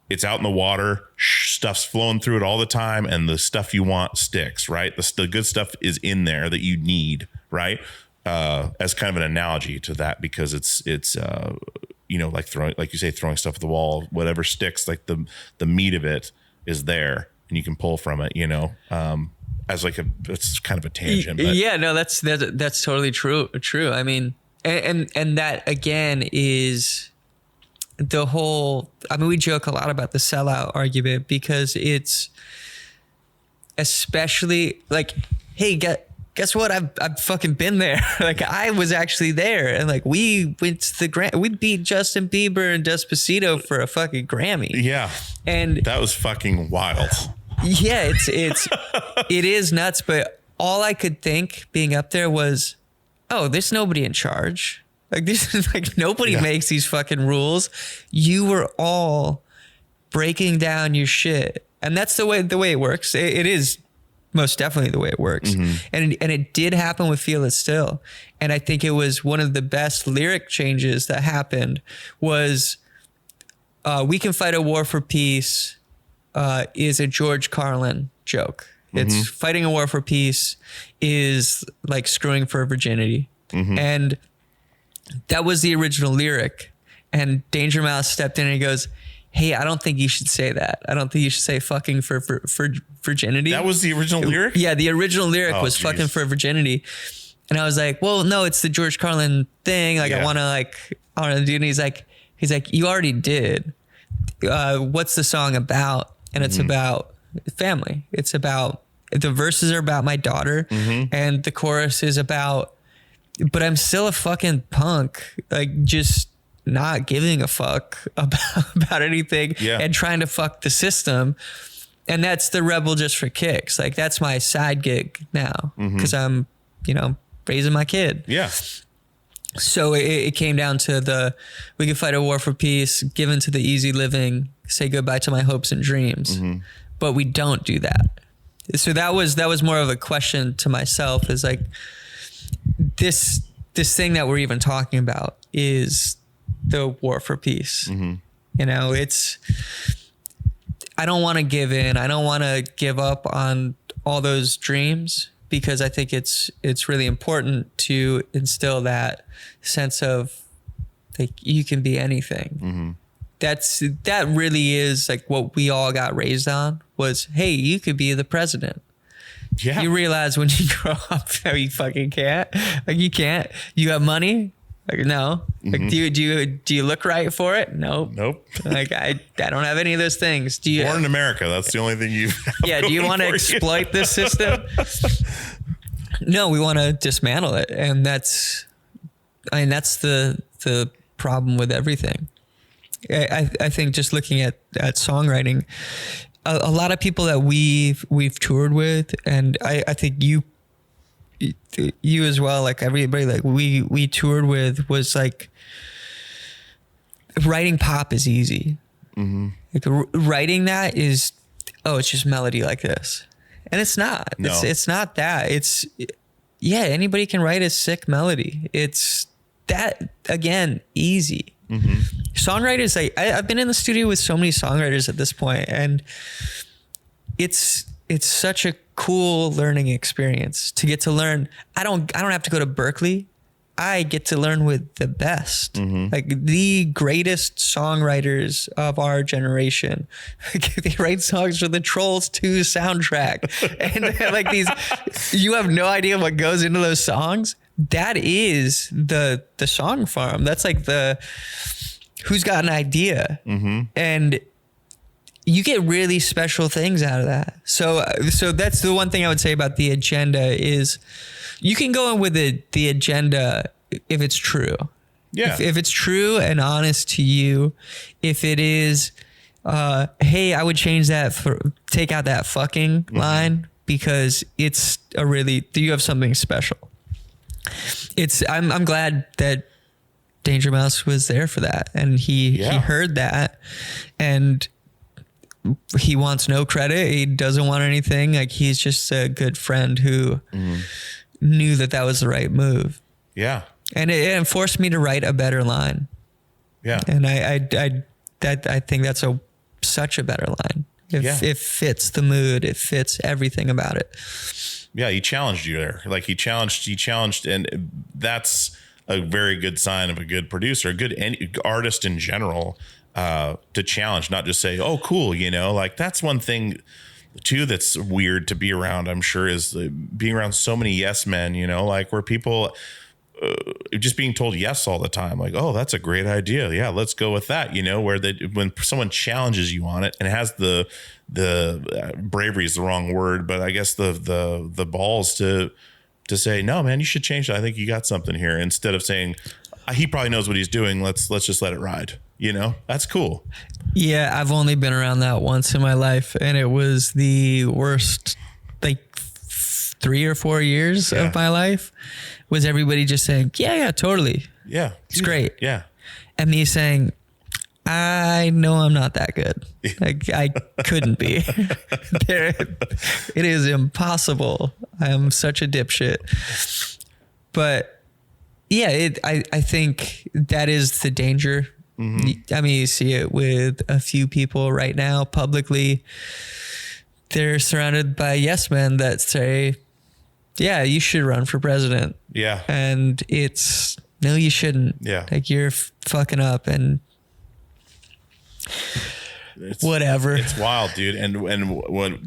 It's out in the water, stuff's flowing through it all the time, and the stuff you want sticks, right? The good stuff is in there that you need, right? As kind of an analogy to that, because it's you know, like throwing, like you say, throwing stuff at the wall, whatever sticks, like the meat of it is there, and you can pull from it, you know. As like it's kind of a tangent, but yeah, no, that's totally true. I mean, and that again is the whole, I mean, we joke a lot about the sellout argument because it's especially like, hey, guess what? I've fucking been there. Like, I was actually there, and like we went to we beat Justin Bieber and Despacito for a fucking Grammy. Yeah, and that was fucking wild. Yeah, it is nuts. But all I could think being up there was, oh, there's nobody in charge. Like, this is like, nobody makes these fucking rules. You were all breaking down your shit. And that's the way it works. It is most definitely the way it works. And it did happen with Feel It Still. And I think it was one of the best lyric changes that happened was We Can Fight a War for Peace is a George Carlin joke. It's fighting a war for peace is like screwing for virginity. And that was the original lyric. And Danger Mouse stepped in and he goes, hey, I don't think you should say that. I don't think you should say fucking for virginity. That was the original lyric? Yeah, the original lyric was fucking for virginity. And I was like, well, no, it's the George Carlin thing. Like, I want to do it. And he's like, you already did. What's the song about? And it's about family. It's about, the verses are about my daughter and the chorus is about, but I'm still a fucking punk. Like, just not giving a fuck about anything and trying to fuck the system. And that's the rebel just for kicks. Like, that's my side gig now because I'm, you know, raising my kid. Yeah. So it came down to we can fight a war for peace, give in to the easy living, say goodbye to my hopes and dreams. But we don't do that. So that was more of a question to myself, is like, this thing that we're even talking about is the war for peace. You know, I don't want to give in. I don't want to give up on all those dreams, because I think it's really important to instill that sense of like, you can be anything. That really is like what we all got raised on, was, hey, you could be the president. Yeah. You realize when you grow up that you fucking can't. Like, you can't. You have money? Like, no. Like, do you look right for it? Nope. Like, I don't have any of those things. Do you? Born in America. That's the only thing you. Yeah. Do you want to exploit this system? No, we want to dismantle it, and that's the problem with everything. I think just looking at songwriting, a lot of people that we've toured with, and I think you as well, like everybody like we toured with, was like, writing pop is easy. Like, writing that is, oh, it's just melody like this. And it's not. No. It's not that. Yeah, anybody can write a sick melody. It's that, again, easy. Songwriters, I've been in the studio with so many songwriters at this point, and it's such a cool learning experience to get to learn. I don't have to go to Berkeley. I get to learn with the best, like the greatest songwriters of our generation. They write songs for the Trolls 2 soundtrack, and like these, you have no idea what goes into those songs. That is the song farm. That's like who's got an idea, and you get really special things out of that. So that's the one thing I would say about the agenda is you can go in with the agenda if it's true. Yeah. If it's true and honest to you, if it is, hey, I would change that take out that fucking line because it's you have something special. I'm glad that Danger Mouse was there for that. And he heard that, and he wants no credit. He doesn't want anything. Like, he's just a good friend who knew that was the right move. Yeah. And it forced me to write a better line. Yeah. And I think that's such a better line. It fits the mood. It fits everything about it. Yeah. He challenged you there. Like he challenged. And that's a very good sign of a good producer, a good artist in general, to challenge, not just say, oh, cool. You know, like that's one thing too that's weird to be around, I'm sure, is being around so many yes men, you know, like where people just being told yes all the time, like, oh, that's a great idea, yeah, let's go with that, you know, where when someone challenges you on it and has the bravery is the wrong word, but I guess the balls to say, no, man, you should change that, I think you got something here, instead of saying he probably knows what he's doing, let's just let it ride. You know, that's cool. Yeah, I've only been around that once in my life, and it was the worst, like 3 or 4 years of my life, was everybody just saying, yeah, totally. Yeah. It's great. Yeah. And me saying, I know I'm not that good. Like, I couldn't be. It is impossible. I am such a dipshit. But yeah, I think that is the danger. I mean, you see it with a few people right now publicly. They're surrounded by yes men that say, yeah, you should run for president. Yeah. And it's, no, you shouldn't. Yeah. Like, you're fucking up and whatever. It's wild, dude. And when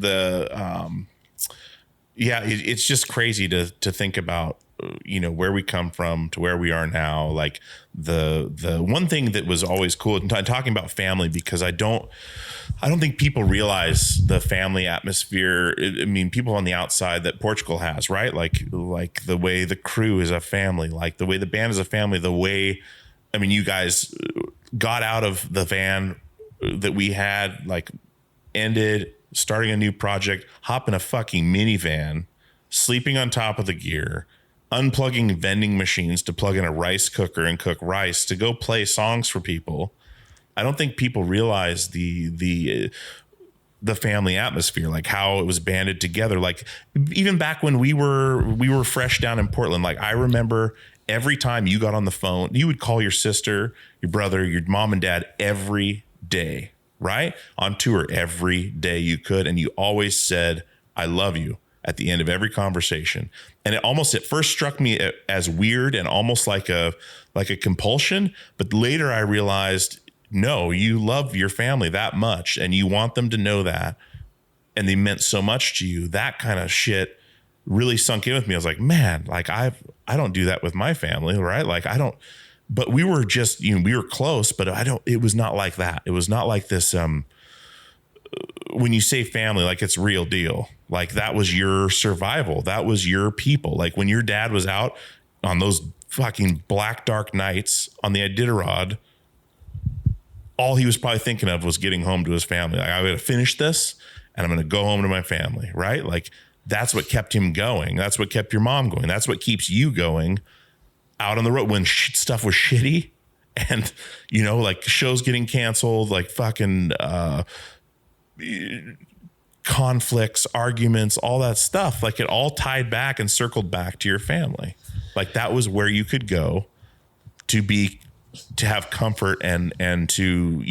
it's just crazy to think about, you know, where we come from to where we are now. Like the one thing that was always cool, talking about family, because I don't think people realize the family atmosphere. I mean, people on the outside that Portugal has, right? Like the way the crew is a family, like the way the band is a family, the way, I mean, you guys got out of the van that we had, like ended, starting a new project, hop in a fucking minivan, sleeping on top of the gear, unplugging vending machines to plug in a rice cooker and cook rice to go play songs for people. I don't think people realize the family atmosphere, like how it was banded together. Like even back when we were fresh down in Portland, like I remember every time you got on the phone, you would call your sister, your brother, your mom and dad every day, right? On tour every day you could. And you always said, I love you at the end of every conversation. And it almost at first struck me as weird and almost like a compulsion. But later I realized, no, you love your family that much and you want them to know that. And they meant so much to you. That kind of shit really sunk in with me. I was like, man, like I don't do that with my family, right? Like I don't, but we were just, you know, we were close, but it was not like that. It was not like this, when you say family, like it's real deal. Like that was your survival. That was your people. Like when your dad was out on those fucking black, dark nights on the Iditarod, all he was probably thinking of was getting home to his family. Like, I'm going to finish this and I'm going to go home to my family. Right. Like that's what kept him going. That's what kept your mom going. That's what keeps you going out on the road when stuff was shitty and, you know, like shows getting canceled, like fucking, conflicts, arguments, all that stuff, like it all tied back and circled back to your family. Like that was where you could go to have comfort and to,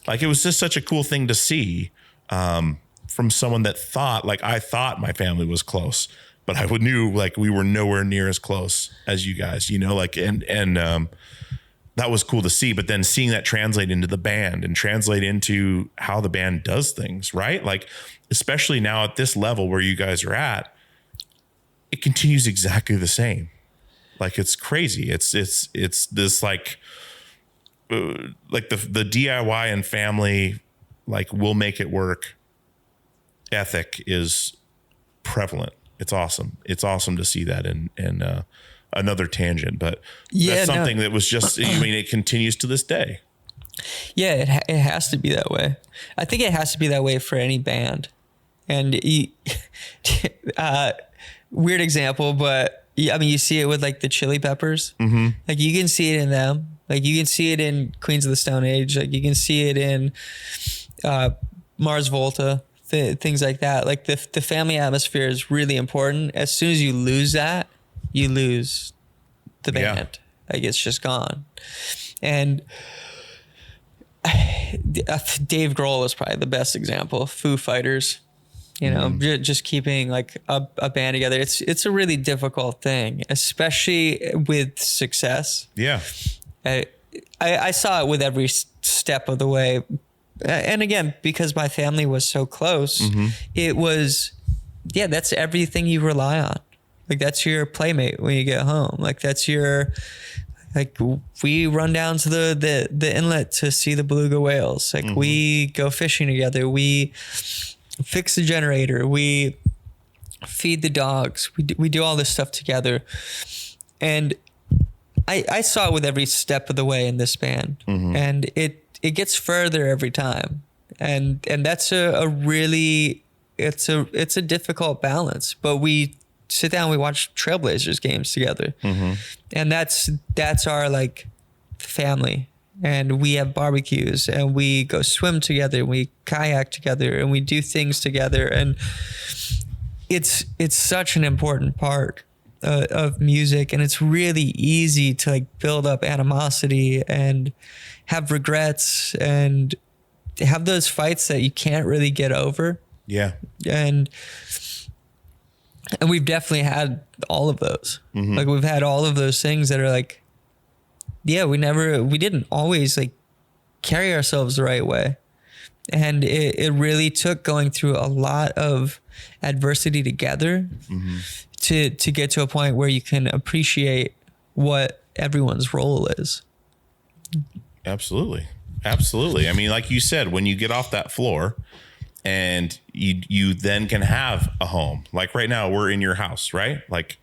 like it was just such a cool thing to see from someone that thought, like I thought my family was close, but I knew like we were nowhere near as close as you guys, like, and that was cool to see. But then seeing that translate into the band and translate into how the band does things, right? Like, especially now at this level where you guys are at, it continues exactly the same. Like, it's crazy. It's this like the DIY and family, like we'll make it work ethic is prevalent. It's awesome. It's awesome to see that in another tangent, but that's something that was just, I mean, it continues to this day. Yeah, it has to be that way. I think it has to be that way for any band. And weird example, but I mean, you see it with like the Chili Peppers. Mm-hmm. Like you can see it in them. Like you can see it in Queens of the Stone Age. Like you can see it in Mars Volta, things like that. Like the family atmosphere is really important. As soon as you lose that, you lose the band. Yeah. Like it's just gone. And Dave Grohl is probably the best example. Foo Fighters, just keeping like a band together. It's a really difficult thing, especially with success. Yeah. I saw it with every step of the way. And again, because my family was so close, it was, that's everything you rely on. Like that's your playmate when you get home. Like that's your, like we run down to the inlet to see the beluga whales. Like we go fishing together. We fix the generator. We feed the dogs. We do all this stuff together. And I saw it with every step of the way in this band. And it gets further every time. And that's a really, it's a difficult balance, but we sit down, we watch Trailblazers games together. And that's our like family. And we have barbecues and we go swim together, we kayak together and we do things together. And it's such an important part of music. And it's really easy to like build up animosity and have regrets and have those fights that you can't really get over. Yeah. And we've definitely had all of those. Like we've had all of those things that are like, we didn't always like carry ourselves the right way. And it really took going through a lot of adversity together to get to a point where you can appreciate what everyone's role is. Absolutely. I mean, like you said, when you get off that floor and you then can have a home, like right now we're in your house, right? Like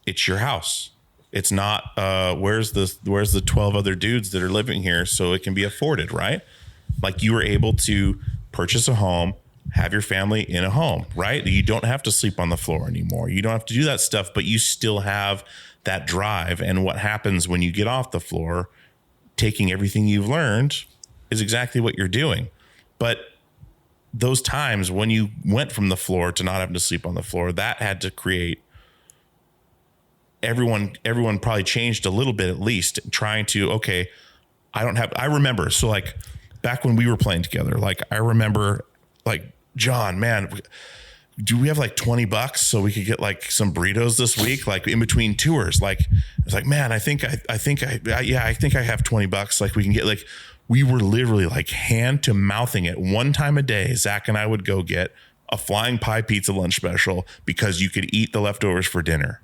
it's your house. It's not, where's the 12 other dudes that are living here so it can be afforded, right? Like you were able to purchase a home, have your family in a home, right? You don't have to sleep on the floor anymore. You don't have to do that stuff, but you still have that drive. And what happens when you get off the floor, taking everything you've learned is exactly what you're doing. But those times when you went from the floor to not having to sleep on the floor, that had to create everyone probably changed a little bit, at least trying to, okay, I remember. So like back when we were playing together, like I remember like, John, man, do we have like $20 so we could get like some burritos this week? Like in between tours, like I was like, man, I think I have $20. Like we can get, like, we were literally like hand to mouthing it one time a day. Zach and I would go get a flying pie pizza lunch special because you could eat the leftovers for dinner.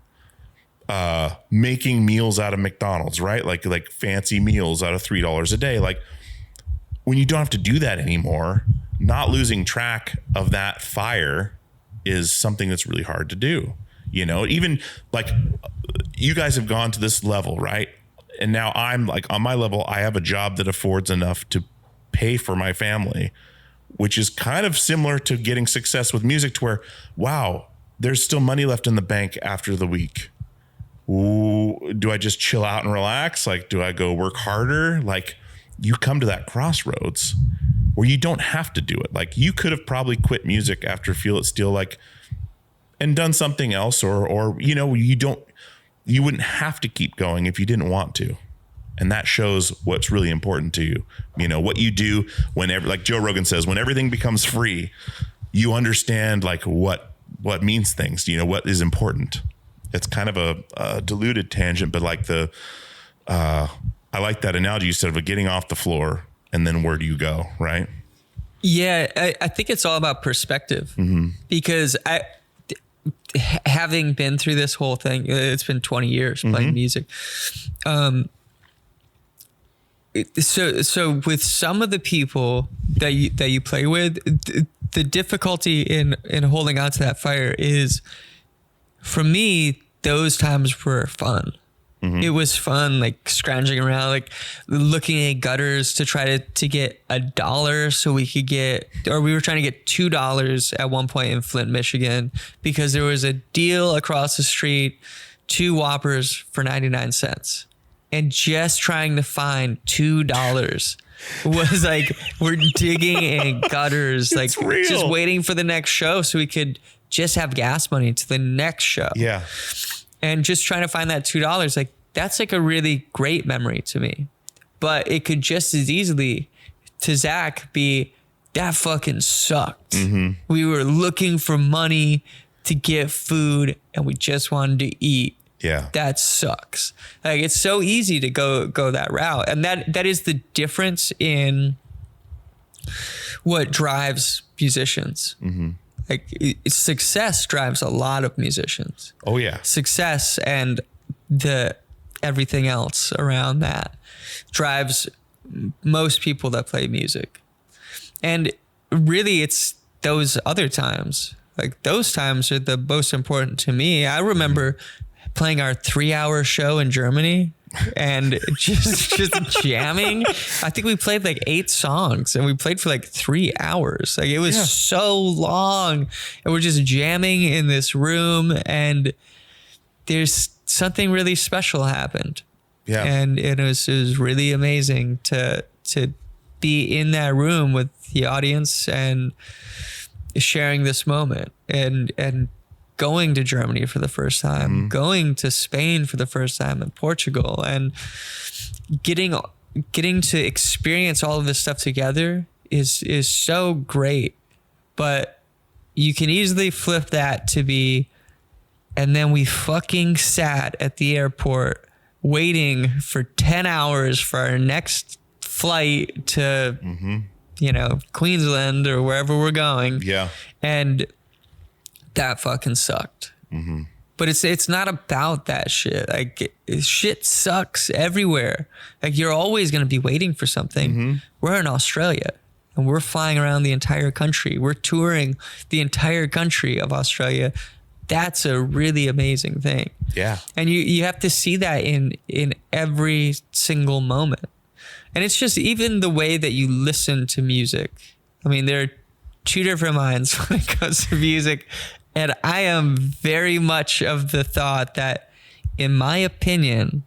Making meals out of McDonald's, right? Like fancy meals out of $3 a day. Like when you don't have to do that anymore, not losing track of that fire is something that's really hard to do. Even like you guys have gone to this level, right? And now I'm like on my level, I have a job that affords enough to pay for my family, which is kind of similar to getting success with music to where, wow, there's still money left in the bank after the week. Ooh, do I just chill out and relax? Like, do I go work harder? Like you come to that crossroads where you don't have to do it. Like you could have probably quit music after Feel It Still, like, and done something else, or, you know, you wouldn't have to keep going if you didn't want to. And that shows what's really important to you. You know, what you do whenever, like Joe Rogan says, when everything becomes free, you understand like what means things, you know, what is important. It's kind of a diluted tangent, but like I like that analogy you said of getting off the floor and then where do you go, right? Yeah, I think it's all about perspective, because having been through this whole thing, it's been 20 years playing music. So with some of the people that you play with, the difficulty in holding on to that fire is, for me, those times were fun. It was fun, like scrounging around, like looking at gutters to try to get $1 so we could get, or we were trying to get $2 at one point in Flint, Michigan, because there was a deal across the street, 2 Whoppers for 99 cents. And just trying to find $2 was like, we're digging in gutters, like just waiting for the next show so we could just have gas money to the next show. Yeah. And just trying to find that $2, like that's like a really great memory to me. But it could just as easily to Zach be, that fucking sucked. We were looking for money to get food and we just wanted to eat. Yeah. That sucks. Like it's so easy to go that route. And that is the difference in what drives musicians. Like success drives a lot of musicians. Oh yeah. Success and everything else around that drives most people that play music. And really it's those other times. Like those times are the most important to me. I remember playing our 3-hour show in Germany and just jamming. I think we played like 8 songs and we played for like 3 hours. Like it was so long, and we're just jamming in this room, and there's something really special happened. Yeah. And it was really amazing to be in that room with the audience and sharing this moment, and going to Germany for the first time, going to Spain for the first time, and Portugal, and getting to experience all of this stuff together is so great. But you can easily flip that to be, and then we fucking sat at the airport waiting for 10 hours for our next flight to, you know, Queensland or wherever we're going. Yeah. And that fucking sucked. But it's not about that shit. Like shit sucks everywhere. Like you're always going to be waiting for something. We're in Australia and we're flying around the entire country. We're touring the entire country of Australia. That's a really amazing thing. Yeah. And you have to see that in every single moment. And it's just even the way that you listen to music. I mean, there are 2 different minds when it comes to music. And I am very much of the thought that, in my opinion,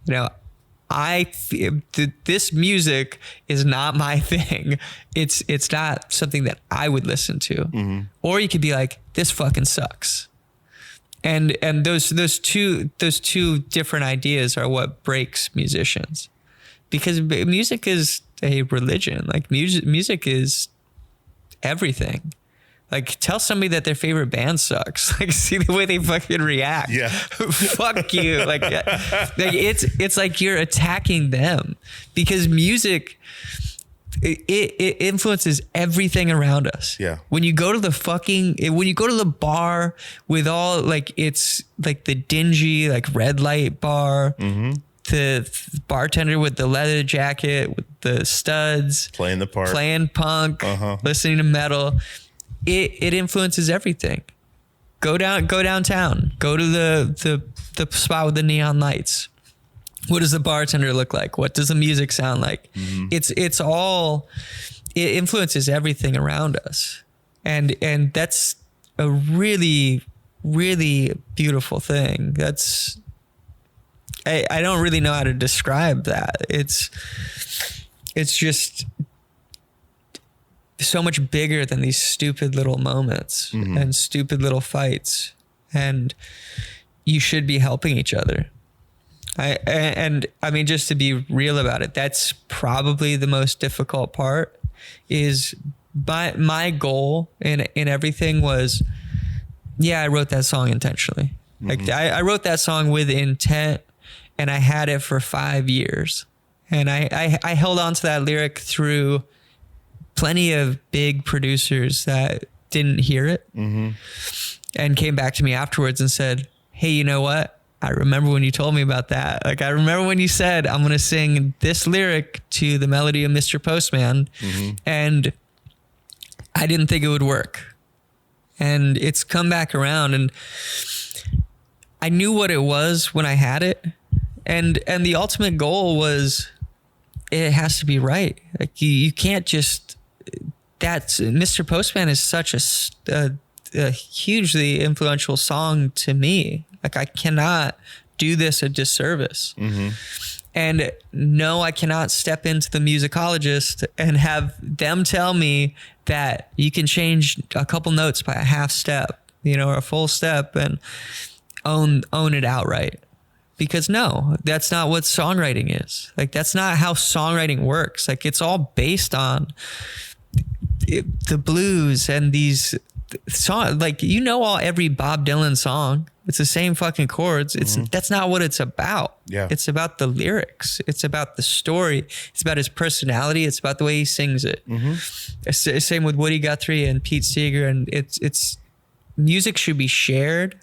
you know, this music is not my thing. It's not something that I would listen to. Or you could be like, this fucking sucks. And those two different ideas are what breaks musicians, because music is a religion. Like music is everything. Like tell somebody that their favorite band sucks. Like see the way they fucking react. Yeah. Fuck you. Like it's like you're attacking them, because music, it influences everything around us. Yeah. When you go to the bar with all, like, it's like the dingy, like red light bar, the bartender with the leather jacket, with the studs, Playing the part, playing punk, listening to metal. It influences everything. Go downtown. Go to the spot with the neon lights. What does the bartender look like? What does the music sound like? It influences everything around us. And that's a really, really beautiful thing. I don't really know how to describe that. It's just so much bigger than these stupid little moments and stupid little fights. And you should be helping each other. I mean, just to be real about it, that's probably the most difficult part. Is my goal in everything was, yeah, I wrote that song intentionally. Like I wrote that song with intent, and I had it for 5 years, and I held on to that lyric through plenty of big producers that didn't hear it and came back to me afterwards and said, hey, you know what? I remember when you told me about that. Like, I remember when you said, I'm going to sing this lyric to the melody of Mr. Postman. And I didn't think it would work. And it's come back around, and I knew what it was when I had it. And the ultimate goal was, it has to be right. Like, you can't just, that's, Mr. Postman is such a hugely influential song to me. Like, I cannot do this a disservice. And no, I cannot step into the musicologist and have them tell me that you can change a couple notes by a half step, or a full step, and own it outright. Because no, that's not what songwriting is. Like, that's not how songwriting works. Like, it's all based on the blues and these songs. Like, every Bob Dylan song. It's the same fucking chords. That's not what it's about. Yeah. It's about the lyrics. It's about the story. It's about his personality. It's about the way he sings it. Same with Woody Guthrie and Pete Seeger. And it's music should be shared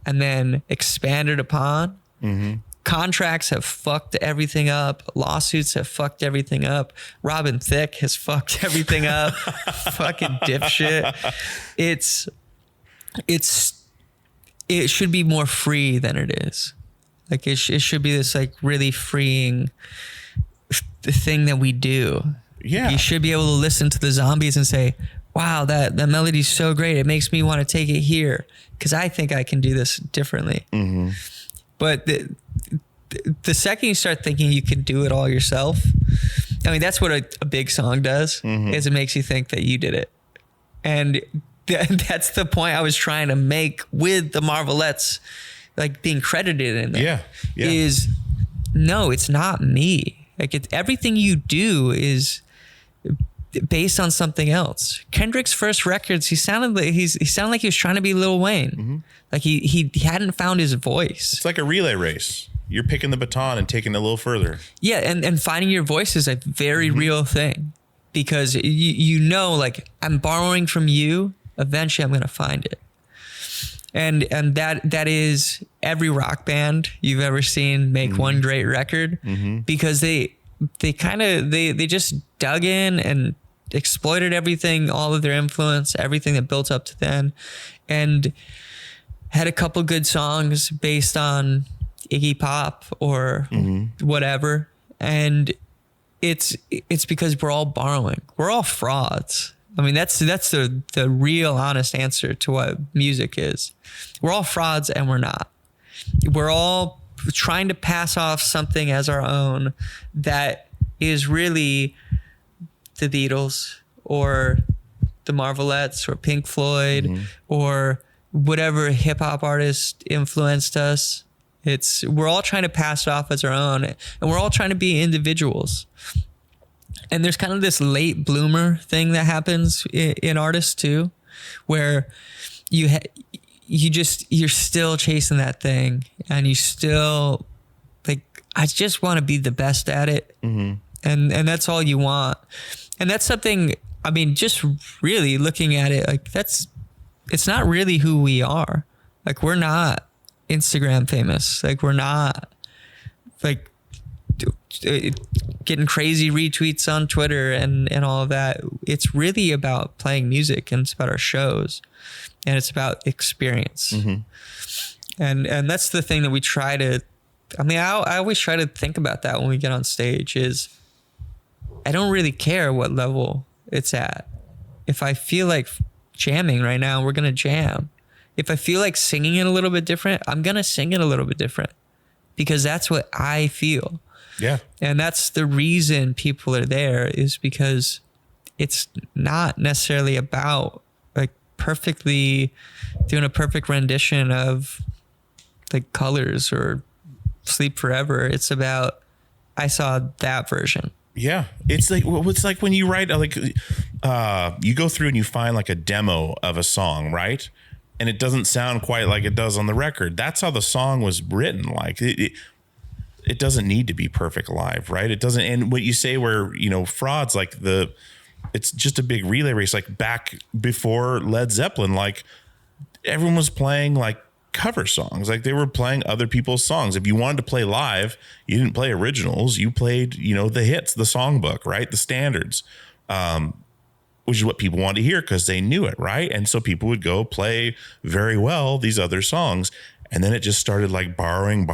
and then expanded upon. Contracts have fucked everything up. Lawsuits have fucked everything up. Robin Thicke has fucked everything up. Fucking dipshit. It should be more free than it is. Like, it should be this like really freeing thing that we do. Yeah. You should be able to listen to the Zombies and say, wow, that melody's so great. It makes me want to take it here because I think I can do this differently. But the second you start thinking you can do it all yourself, I mean, that's what a big song does, is it makes you think that you did it. And that's the point I was trying to make with the Marvelettes, like being credited in there. Is no, it's not me. Like, everything you do is based on something else. Kendrick's first records, he sounded like he was trying to be Lil Wayne. Like he hadn't found his voice. It's like a relay race. You're picking the baton and taking it a little further. Yeah, and finding your voice is a very real thing, because like, I'm borrowing from you. Eventually I'm going to find it. And that is every rock band you've ever seen make one great record, because they just dug in and exploited everything, all of their influence, everything that built up to then, and had a couple good songs based on Iggy Pop or whatever. And it's because we're all borrowing. We're all frauds. I mean, that's the real honest answer to what music is. We're all frauds, and we're not. We're all trying to pass off something as our own that is really the Beatles or the Marvelettes or Pink Floyd or whatever hip hop artist influenced us. We're all trying to pass it off as our own, and we're all trying to be individuals. And there's kind of this late bloomer thing that happens in artists too, where you're still chasing that thing, and you still like, I just want to be the best at it. And that's all you want. And that's something, I mean, just really looking at it, like, it's not really who we are. Like, we're not Instagram famous. Like, we're not like getting crazy retweets on Twitter and all of that. It's really about playing music, and it's about our shows, and it's about experience. And that's the thing that we try to, I mean, I always try to think about that when we get on stage, is I don't really care what level it's at. If I feel like jamming right now, we're going to jam. If I feel like singing it a little bit different, I'm going to sing it a little bit different, because that's what I feel. Yeah. And that's the reason people are there, is because it's not necessarily about like perfectly doing a perfect rendition of like Colors or Sleep Forever. It's about, I saw that version. Yeah. It's like when you write, you go through and you find like a demo of a song, right? And it doesn't sound quite like it does on the record. That's how the song was written. Like it doesn't need to be perfect live, right? It doesn't. And what you say where, Fraud's like it's just a big relay race. Like back before Led Zeppelin, like everyone was playing like cover songs. Like they were playing other people's songs. If you wanted to play live, you didn't play originals. You played, the hits, the songbook, right? The standards, which is what people wanted to hear because they knew it, right? And so people would go play very well these other songs. And then it just started like borrowing.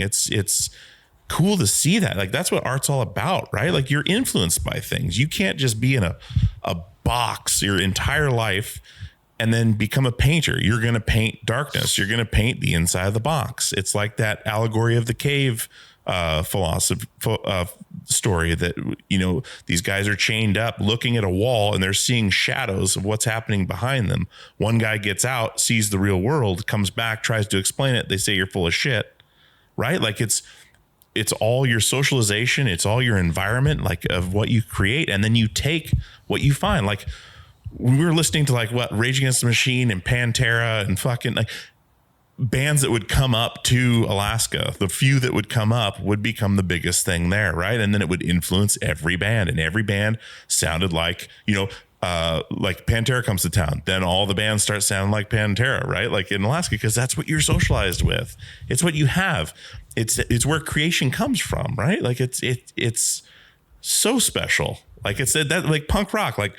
It's cool to see that. Like that's what art's all about, right? Like you're influenced by things. You can't just be in a box your entire life and then become a painter. You're going to paint darkness. You're going to paint the inside of the box. It's like that allegory of the cave philosophy story that, these guys are chained up looking at a wall and they're seeing shadows of what's happening behind them. One guy gets out, sees the real world, comes back, tries to explain it. They say you're full of shit, right? Like it's all your socialization. It's all your environment, like of what you create. And then you take what you find. Like when we were listening to like what Rage Against the Machine and Pantera and fucking like bands that would come up to Alaska, the few that would come up would become the biggest thing there, right? And then it would influence every band, and every band sounded like, like Pantera comes to town, then all the bands start sounding like Pantera, right? Like in Alaska, because that's what you're socialized with. It's what you have. It's where creation comes from, right? Like it's so special. Like it's that like punk rock, like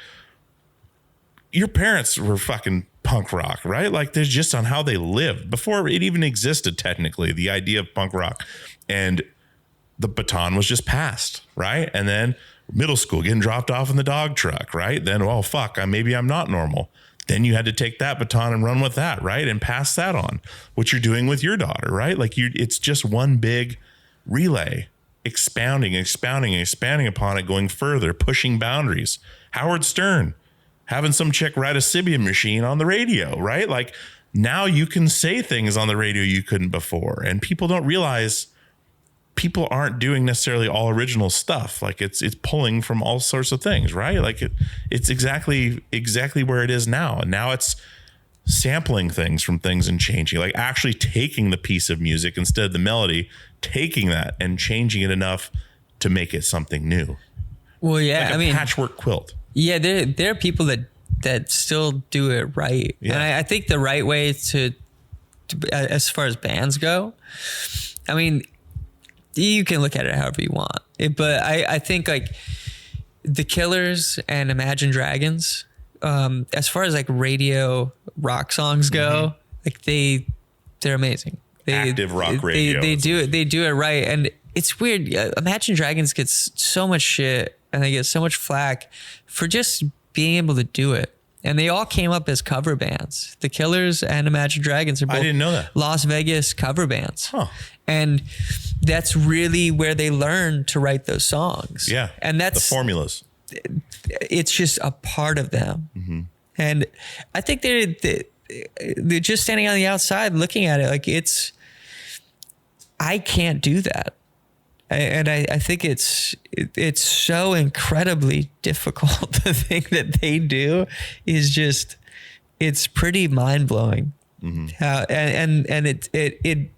your parents were fucking punk rock, right? Like there's just on how they lived before it even existed, technically, the idea of punk rock. And the baton was just passed, right? And then middle school, getting dropped off in the dog truck, right? Then, oh, fuck, maybe I'm not normal. Then you had to take that baton and run with that, right? And pass that on, what you're doing with your daughter, right? Like it's just one big relay, expounding upon it, going further, pushing boundaries. Howard Stern, having some chick ride a Sibian machine on the radio, right? Like now you can say things on the radio you couldn't before. And people don't realize people aren't doing necessarily all original stuff. Like it's pulling from all sorts of things, right? Like it's exactly where it is now. And now it's sampling things from things and changing, like actually taking the piece of music instead of the melody, taking that and changing it enough to make it something new. Well, yeah, like a patchwork quilt. Yeah, there are people that still do it right. Yeah. And I think the right way to as far as bands go, I mean, you can look at it however you want. But I think like the Killers and Imagine Dragons, as far as like radio rock songs go, like they're amazing. Active rock radio. They do it right. And it's weird. Imagine Dragons gets so much shit and they get so much flack for just being able to do it. And they all came up as cover bands. The Killers and Imagine Dragons are both I didn't know that. Las Vegas cover bands. Huh. And that's really where they learned to write those songs. Yeah. And that's the formulas. It's just a part of them. Mm-hmm. And I think they're just standing on the outside looking at it like I can't do that. And I think it's so incredibly difficult. The thing that they do is just, it's pretty mind blowing. Mm-hmm. And it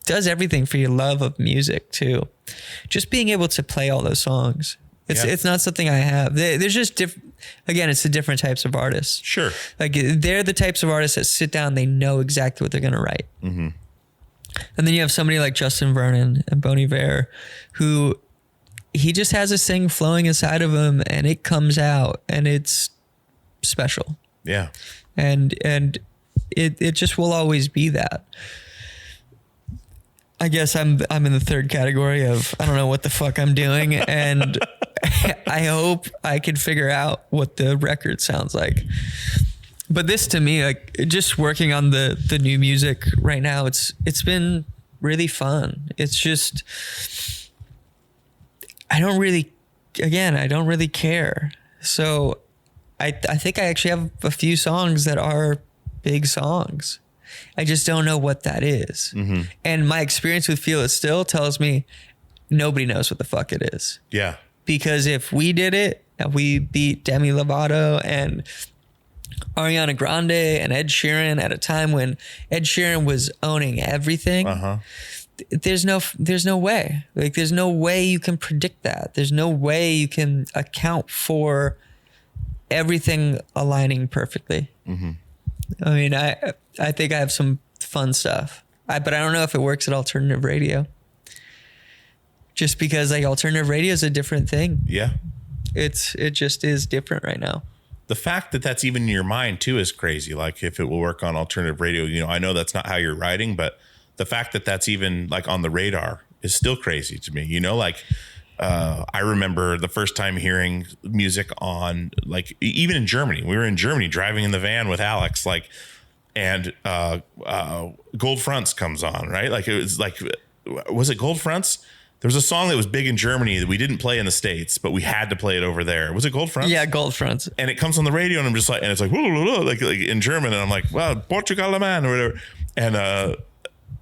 does everything for your love of music too. Just being able to play all those songs. It's not something I have. There's just again, it's the different types of artists. Sure. Like they're the types of artists that sit down, they know exactly what they're going to write. Mm-hmm. And then you have somebody like Justin Vernon and Bon Iver, who he just has this thing flowing inside of him and it comes out and it's special. Yeah. And it just will always be that. I guess I'm in the third category of I don't know what the fuck I'm doing, and I hope I can figure out what the record sounds like. But this to me, like just working on the new music right now, it's been really fun. It's just I don't really care. So I think I actually have a few songs that are big songs. I just don't know what that is. Mm-hmm. And my experience with Feel It Still tells me nobody knows what the fuck it is. Yeah. Because if we did it, and we beat Demi Lovato and Ariana Grande and Ed Sheeran at a time when Ed Sheeran was owning everything. There's no way. Like, there's no way you can predict that. There's no way you can account for everything aligning perfectly. Mm-hmm. I mean, I think I have some fun stuff, but I don't know if it works at alternative radio. Just because like alternative radio is a different thing. Yeah. It just is different right now. The fact that that's even in your mind too is crazy. Like, if it will work on alternative radio, you know, I know that's not how you're writing, but the fact that that's even like on the radar is still crazy to me. You know, like, I remember the first time hearing music on, like, even in Germany, we were in Germany driving in the van with Alex, like, and Gold Fronts comes on, right? Like, it was like, was it Gold Fronts? There was a song that was big in Germany that we didn't play in the States, but we had to play it over there. Was it Gold Fronts? Yeah, Gold Fronts. And it comes on the radio, and I'm just like, and it's like, like in German, and I'm like, well, Portugal, man, or whatever. And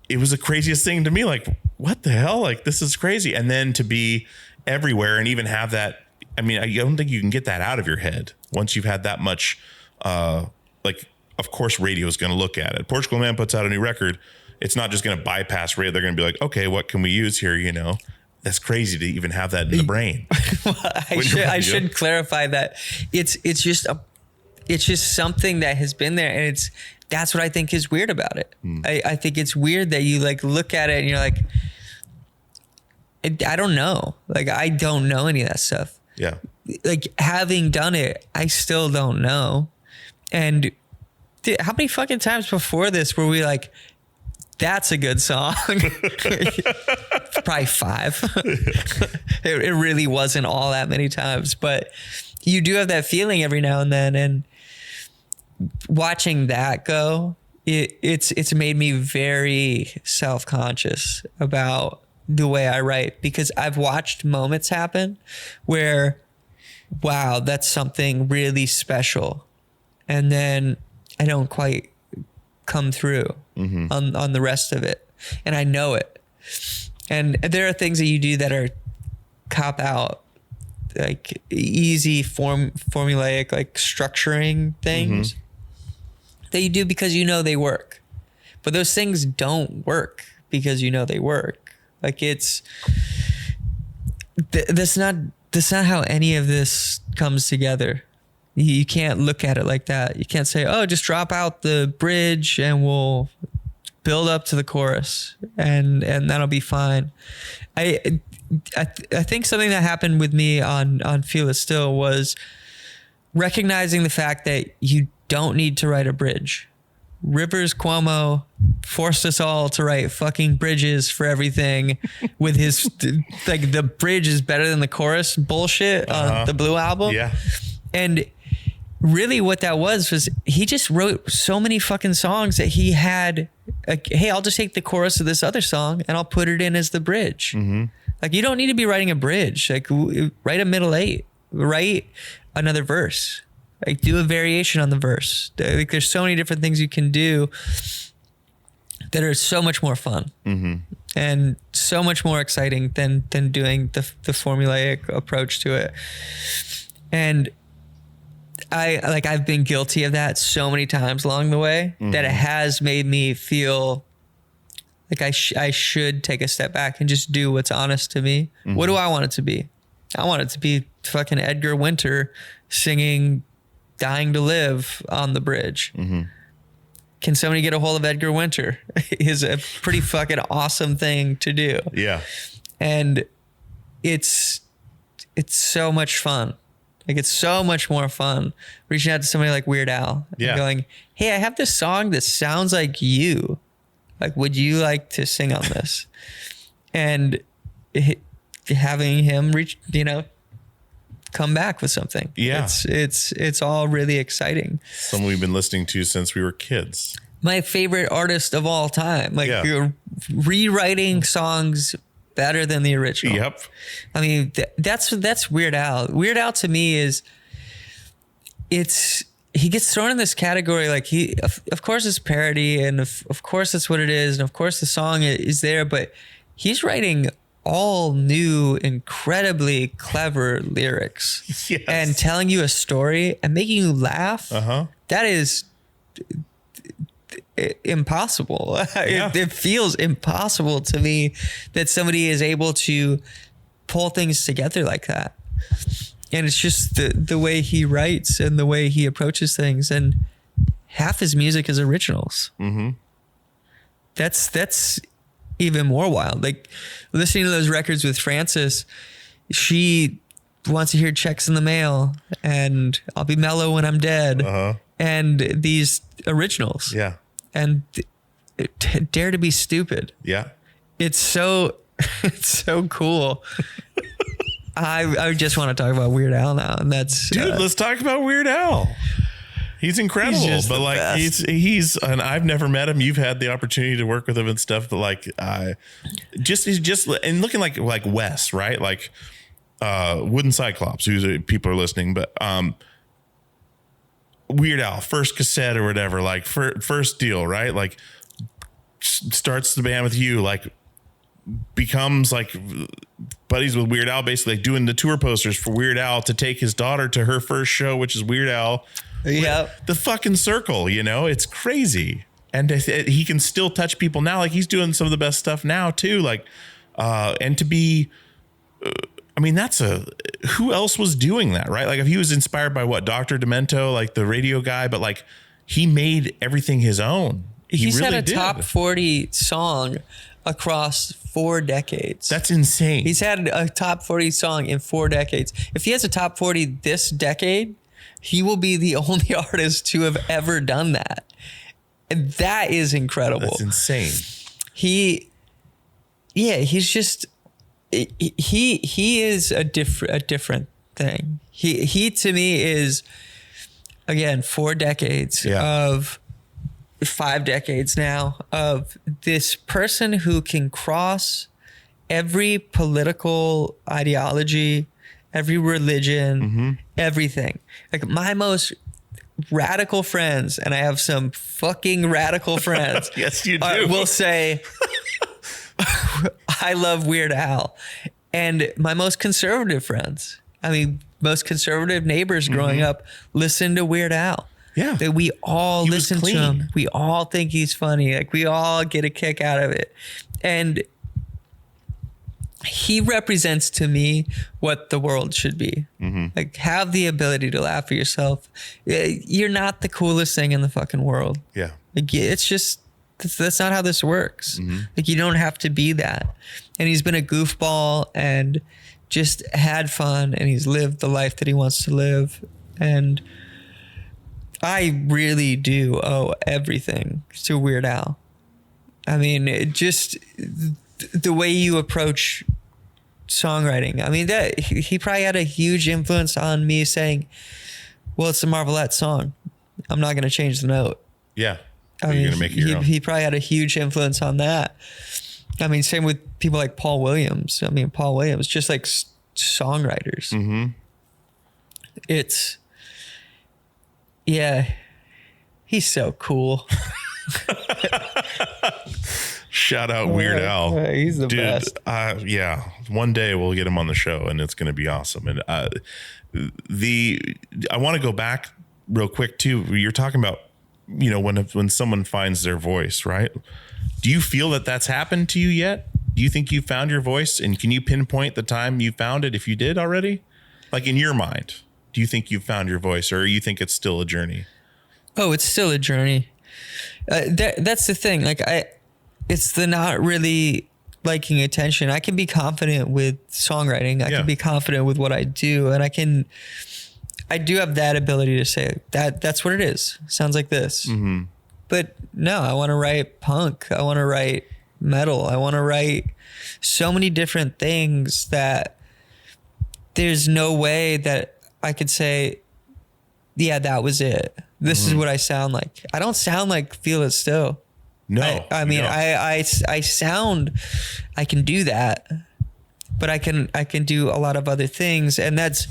it was the craziest thing to me. Like, what the hell? Like, this is crazy. And then to be everywhere and even have that. I mean, I don't think you can get that out of your head once you've had that much. Like, of course, radio is going to look at it. Portugal Man puts out a new record. It's not just going to bypass radio. They're going to be like, okay, what can we use here? You know, that's crazy to even have that in the brain. Well, I should clarify that it's just something that has been there, and that's what I think is weird about it. I think it's weird that you like look at it and you're like, I don't know. Like, I don't know any of that stuff. Yeah. Like, having done it, I still don't know. And dude, how many fucking times before this were we like, that's a good song? Probably 5. It really wasn't all that many times, but you do have that feeling every now and then. And watching that go, it's made me very self-conscious about the way I write, because I've watched moments happen where, wow, that's something really special. And then I don't quite come through on the rest of it. And I know it. And there are things that you do that are cop out, like easy formulaic, like structuring things that you do because you know they work. But those things don't work because you know they work. Like, that's not how any of this comes together. You can't look at it like that. You can't say, oh, just drop out the bridge and we'll build up to the chorus and that'll be fine. I think something that happened with me on Feel It Still was recognizing the fact that you don't need to write a bridge. Rivers Cuomo forced us all to write fucking bridges for everything with his, like, the bridge is better than the chorus bullshit on the Blue album. Yeah. And really what that was he just wrote so many fucking songs that he had, like, hey, I'll just take the chorus of this other song and I'll put it in as the bridge. Like, you don't need to be writing a bridge. Like, write a middle 8, write another verse. Like, do a variation on the verse. Like, there's so many different things you can do that are so much more fun and so much more exciting than doing the formulaic approach to it. And I've been guilty of that so many times along the way that it has made me feel like I should take a step back and just do what's honest to me. What do I want it to be? I want it to be fucking Edgar Winter singing Dying to Live on the bridge. Can somebody get a hold of Edgar Winter? Is a pretty fucking awesome thing to do. Yeah. And it's so much fun. Like, it's so much more fun reaching out to somebody like Weird Al and going, hey, I have this song that sounds like you. Like, would you like to sing on this? And having him come back with something. Yeah. It's all really exciting. Someone we've been listening to since we were kids. My favorite artist of all time. Like, you're rewriting songs better than the original. Yep. I mean, that's Weird Al. Weird Al to me is he gets thrown in this category. Like of course it's parody, and of course that's what it is. And of course the song is there, but he's writing all new, incredibly clever lyrics and telling you a story and making you laugh. That is impossible. It feels impossible to me that somebody is able to pull things together like that. And it's just the way he writes and the way he approaches things. And half his music is originals. That's even more wild. Like listening to those records with Frances, she wants to hear Checks in the Mail and I'll Be Mellow When I'm Dead and these originals. Yeah. And Dare to Be Stupid. Yeah. It's so cool. I just want to talk about Weird Al now, and that's let's talk about Weird Al. He's incredible, but like best. he's and I've never met him. You've had the opportunity to work with him and stuff, but like he's just and looking like Wes, right? Like Wooden Cyclops, who's people are listening, but Weird Al, first cassette or whatever, like first deal, right? Like starts the band with you, like becomes like buddies with Weird Al, basically like doing the tour posters for Weird Al to take his daughter to her first show, which is Weird Al. Yeah, the fucking circle, you know, it's crazy. And he can still touch people now. Like he's doing some of the best stuff now too. Like, and to be, I mean, who else was doing that, right? Like if he was inspired by what, Dr. Demento, like the radio guy, but like he made everything his own. He's really had a top 40 song across 4 decades. That's insane. He's had a top 40 song in 4 decades. If he has a top 40 this decade, he will be the only artist to have ever done that. And that is incredible. That's insane. He's just, he is a different thing. He to me is, again, 4 decades of 5 decades now of this person who can cross every political ideology, every religion, everything. Like my most radical friends, and I have some fucking radical friends. Yes, you do. Will say, I love Weird Al. And my most conservative friends, most conservative neighbors growing up, listen to Weird Al. Yeah. That we all listen to him. We all think he's funny. Like we all get a kick out of it. And he represents to me what the world should be. Like have the ability to laugh at yourself. You're not the coolest thing in the fucking world. Yeah. Like it's just, that's not how this works. Like you don't have to be that. And he's been a goofball and just had fun and he's lived the life that he wants to live. And I really do owe everything to Weird Al. I mean, the way you approach songwriting. I mean, that he probably had a huge influence on me saying, well, it's a Marvelette song. I'm not going to change the note. Yeah. I mean, you're going to make it your own. He probably had a huge influence on that. I mean, same with people like Paul Williams. I mean, Paul Williams, just like songwriters. It's, yeah, he's so cool. Shout out Weird Al. He's the best. Yeah. One day we'll get him on the show and it's going to be awesome. And I want to go back real quick too. You're talking about, you know, when someone finds their voice, right? Do you feel that that's happened to you yet? Do you think you found your voice, and can you pinpoint the time you found it if you did already? Like in your mind, do you think you've found your voice, or you think it's still a journey? Oh, it's still a journey. That's the thing. Like it's the not really liking attention. I can be confident with songwriting. I can be confident with what I do, and I do have that ability to say that's what it is. Sounds like this. But no, I want to write punk. I want to write metal. I want to write so many different things that there's no way that I could say, yeah, that was it. This is what I sound like. I don't sound like Feel It Still. No. I mean, I sound, I can do that, but I can do a lot of other things. And that's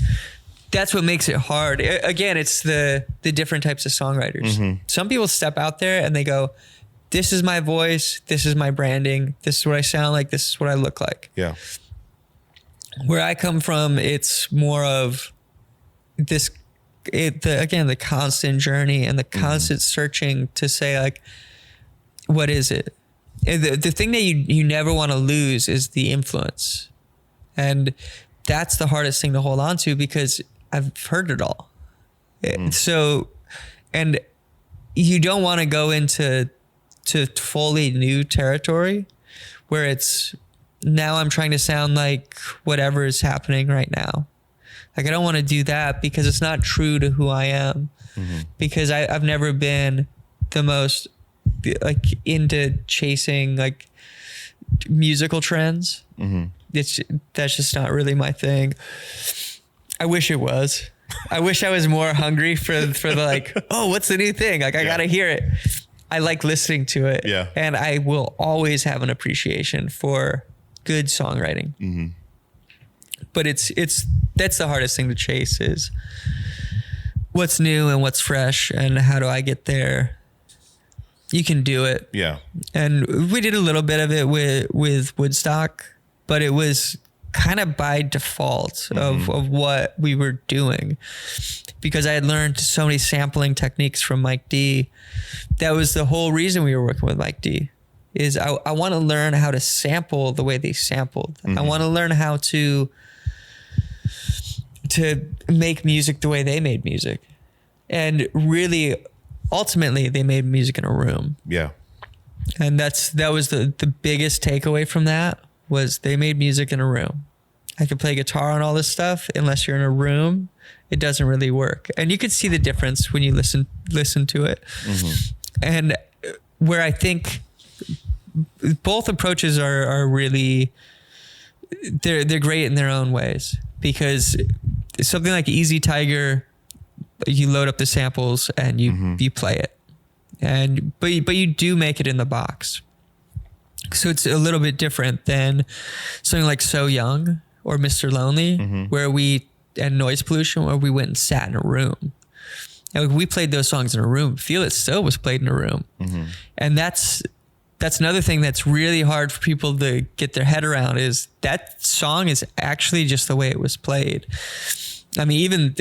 that's what makes it hard. Again, it's the different types of songwriters. Some people step out there and they go, this is my voice, this is my branding, this is what I sound like, this is what I look like. Yeah. Where I come from, it's more of this, the constant journey and the constant searching to say, like, what is it? And the thing that you never want to lose is the influence. And that's the hardest thing to hold on to, because I've heard it all. So, and you don't want to go into fully new territory where it's, now I'm trying to sound like whatever is happening right now. Like, I don't want to do that, because it's not true to who I am. Because I've never been the most like into chasing like musical trends. That's just not really my thing. I wish it was. I wish I was more hungry for the like, oh, what's the new thing? Like, I gotta hear it. I like listening to it. Yeah. And I will always have an appreciation for good songwriting. But that's the hardest thing to chase, is what's new and what's fresh and how do I get there? You can do it. Yeah. And we did a little bit of it with Woodstock, but it was kind of by default of what we were doing, because I had learned so many sampling techniques from Mike D. That was the whole reason we were working with Mike D, is I want to learn how to sample the way they sampled. I want to learn how to make music the way they made music. And really, ultimately, they made music in a room. Yeah. And that was the biggest takeaway from that, was they made music in a room. I could play guitar on all this stuff. Unless you're in a room, it doesn't really work. And you could see the difference when you listen to it. And where I think both approaches are really, they're great in their own ways, because something like Easy Tiger, you load up the samples and you play it, but you do make it in the box. So it's a little bit different than something like So Young or Mr. Lonely, where and Noise Pollution, where we went and sat in a room. And we played those songs in a room. Feel It Still was played in a room. And that's another thing that's really hard for people to get their head around, is that song is actually just the way it was played. I mean, even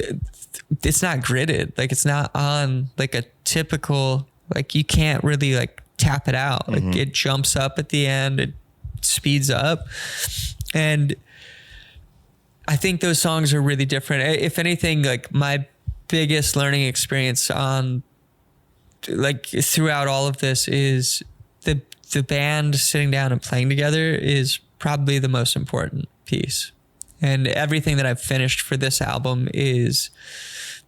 it's not gridded. Like, it's not on like a typical, like, you can't really like tap it out. Like, it jumps up at the end, it speeds up. And I think those songs are really different. If anything, like, my biggest learning experience on, like, throughout all of this is the band sitting down and playing together is probably the most important piece. And everything that I've finished for this album is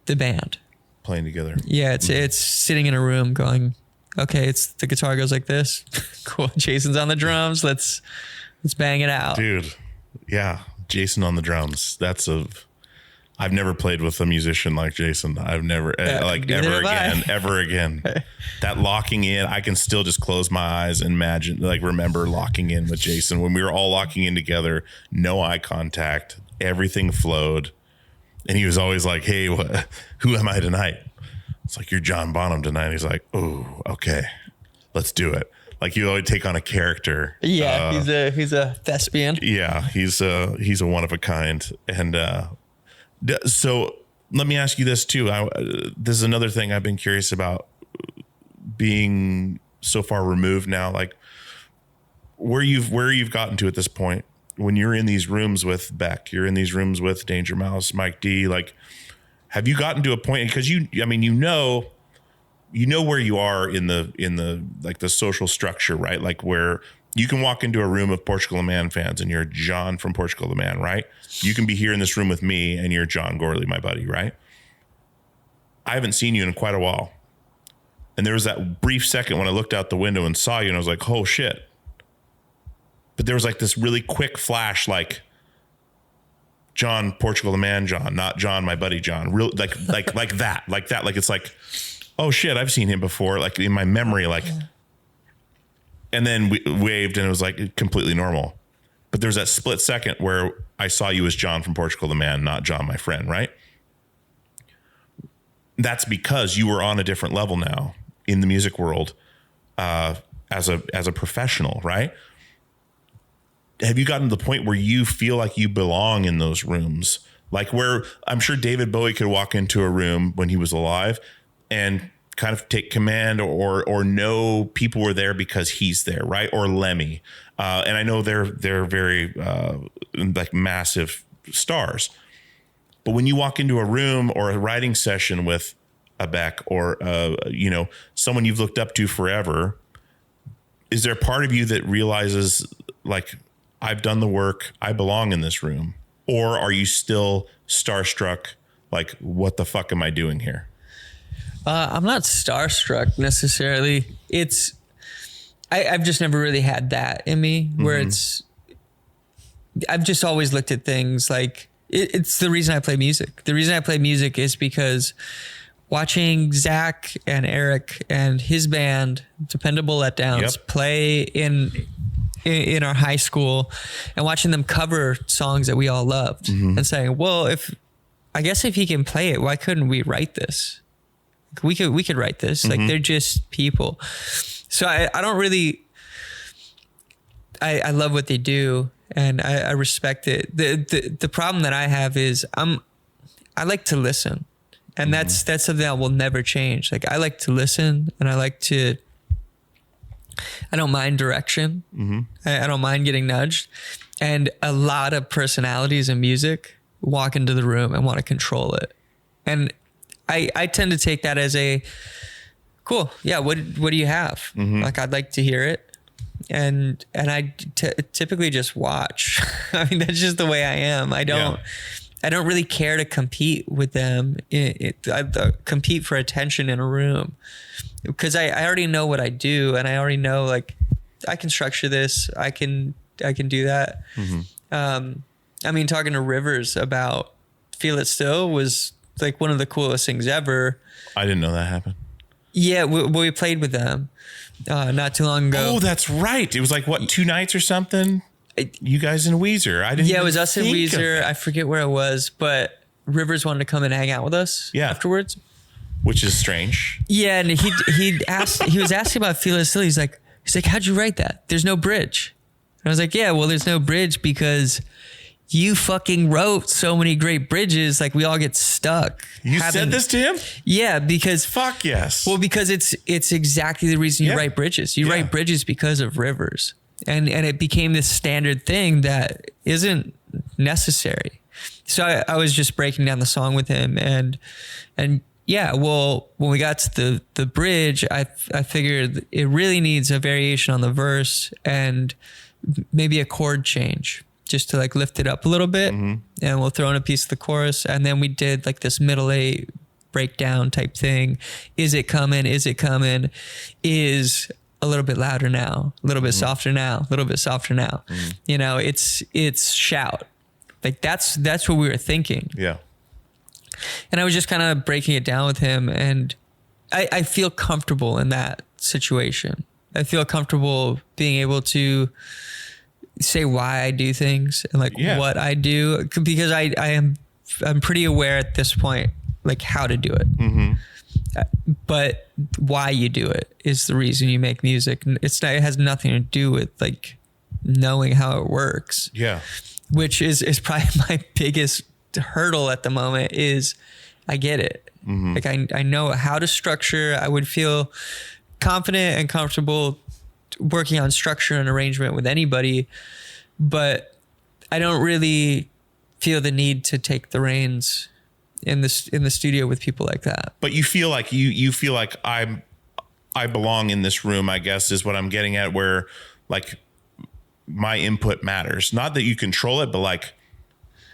the band Playing together. Yeah, it's sitting in a room going, okay, the guitar goes like this. Cool. Jason's on the drums. Let's bang it out. Dude. Yeah. Jason on the drums. I've never played with a musician like Jason. I've never, ever again. That locking in, I can still just close my eyes and remember locking in with Jason when we were all locking in together, no eye contact, everything flowed. And he was always like, hey, who am I tonight? It's like, you're John Bonham tonight. He's like, oh, okay, let's do it. Like, you always take on a character. Yeah, he's a thespian. Yeah, he's a one of a kind. And so let me ask you this too. This is another thing I've been curious about, being so far removed now, like where you've gotten to at this point. When you're in these rooms with Beck, you're in these rooms with Danger Mouse, Mike D, like, have you gotten to a point, because you know where you are in the like the social structure, right? Like, where you can walk into a room of Portugal the Man fans and you're John from Portugal the Man, right? You can be here in this room with me and you're John Gourley, my buddy, right? I haven't seen you in quite a while. And there was that brief second when I looked out the window and saw you and I was like, oh shit. But there was like this really quick flash, like John Portugal the Man John, not John my buddy John. Real like that. Like it's like, oh shit, I've seen him before, like in my memory, like, and then we waved and it was like completely normal. But there's that split second where I saw you as John from Portugal the Man, not John my friend, right? that's because you were on a different level now in the music world, as a professional, right? Have you gotten to the point where you feel like you belong in those rooms? Like where I'm sure David Bowie could walk into a room when he was alive and kind of take command or know people were there because he's there, right? Or Lemmy. And I know they're very like massive stars. But when you walk into a room or a writing session with a Beck or, someone you've looked up to forever, is there a part of you that realizes like, I've done the work, I belong in this room? Or are you still starstruck? Like, what the fuck am I doing here? I'm not starstruck necessarily. I've just never really had that in me where I've just always looked at things like it's the reason I play music. The reason I play music is because watching Zach and Eric and his band, Dependable Letdowns, play in our high school and watching them cover songs that we all loved and saying, well, if he can play it, why couldn't we write this? We could write this. Like they're just people. So I don't really, I love what they do and I respect it. The problem that I have is I like to listen, and that's something that will never change. Like I like to listen and I don't mind direction. I don't mind getting nudged. And a lot of personalities in music walk into the room and want to control it. And I tend to take that as a cool. Yeah. What do you have? Like, I'd like to hear it. And I typically just watch. I mean, that's just the way I am. I don't really care to compete with them. I compete for attention in a room because I already know what I do. And I already know, like, I can structure this. I can do that. I mean, talking to Rivers about Feel It Still was like one of the coolest things ever. I didn't know that happened. Yeah, we played with them not too long ago. Oh, that's right. It was like, what, 2 nights or something? You guys and Weezer. I didn't. Yeah, it was us and Weezer. I forget where it was, but Rivers wanted to come and hang out with us afterwards. Which is strange. Yeah, and he was asking about Feel It Still. He's like, how'd you write that? There's no bridge. And I was like, yeah, well, there's no bridge because you fucking wrote so many great bridges. Like, we all get stuck. You said this to him? Yeah, because fuck yes. Well, because it's exactly the reason you write bridges. You write bridges because of Rivers, and it became this standard thing that isn't necessary. So I was just breaking down the song with him, and yeah, well, when we got to the bridge, I figured it really needs a variation on the verse and maybe a chord change, just to like lift it up a little bit, and we'll throw in a piece of the chorus. And then we did like this middle eight breakdown type thing. Is it coming? Is it coming? Is a little bit louder now, a little bit softer now, a little bit softer now. You know, it's shout. Like that's what we were thinking. Yeah. And I was just kind of breaking it down with him, and I feel comfortable in that situation. I feel comfortable being able to say why I do things and like what I do, because I'm pretty aware at this point, like how to do it. But why you do it is the reason you make music. It has nothing to do with like knowing how it works. Yeah. Which is probably my biggest hurdle at the moment is I get it. Like I know how to structure. I would feel confident and comfortable working on structure and arrangement with anybody, but I don't really feel the need to take the reins in the studio with people like that. But you feel like you feel like I belong in this room, I guess is what I'm getting at, where like my input matters. Not that you control it, but like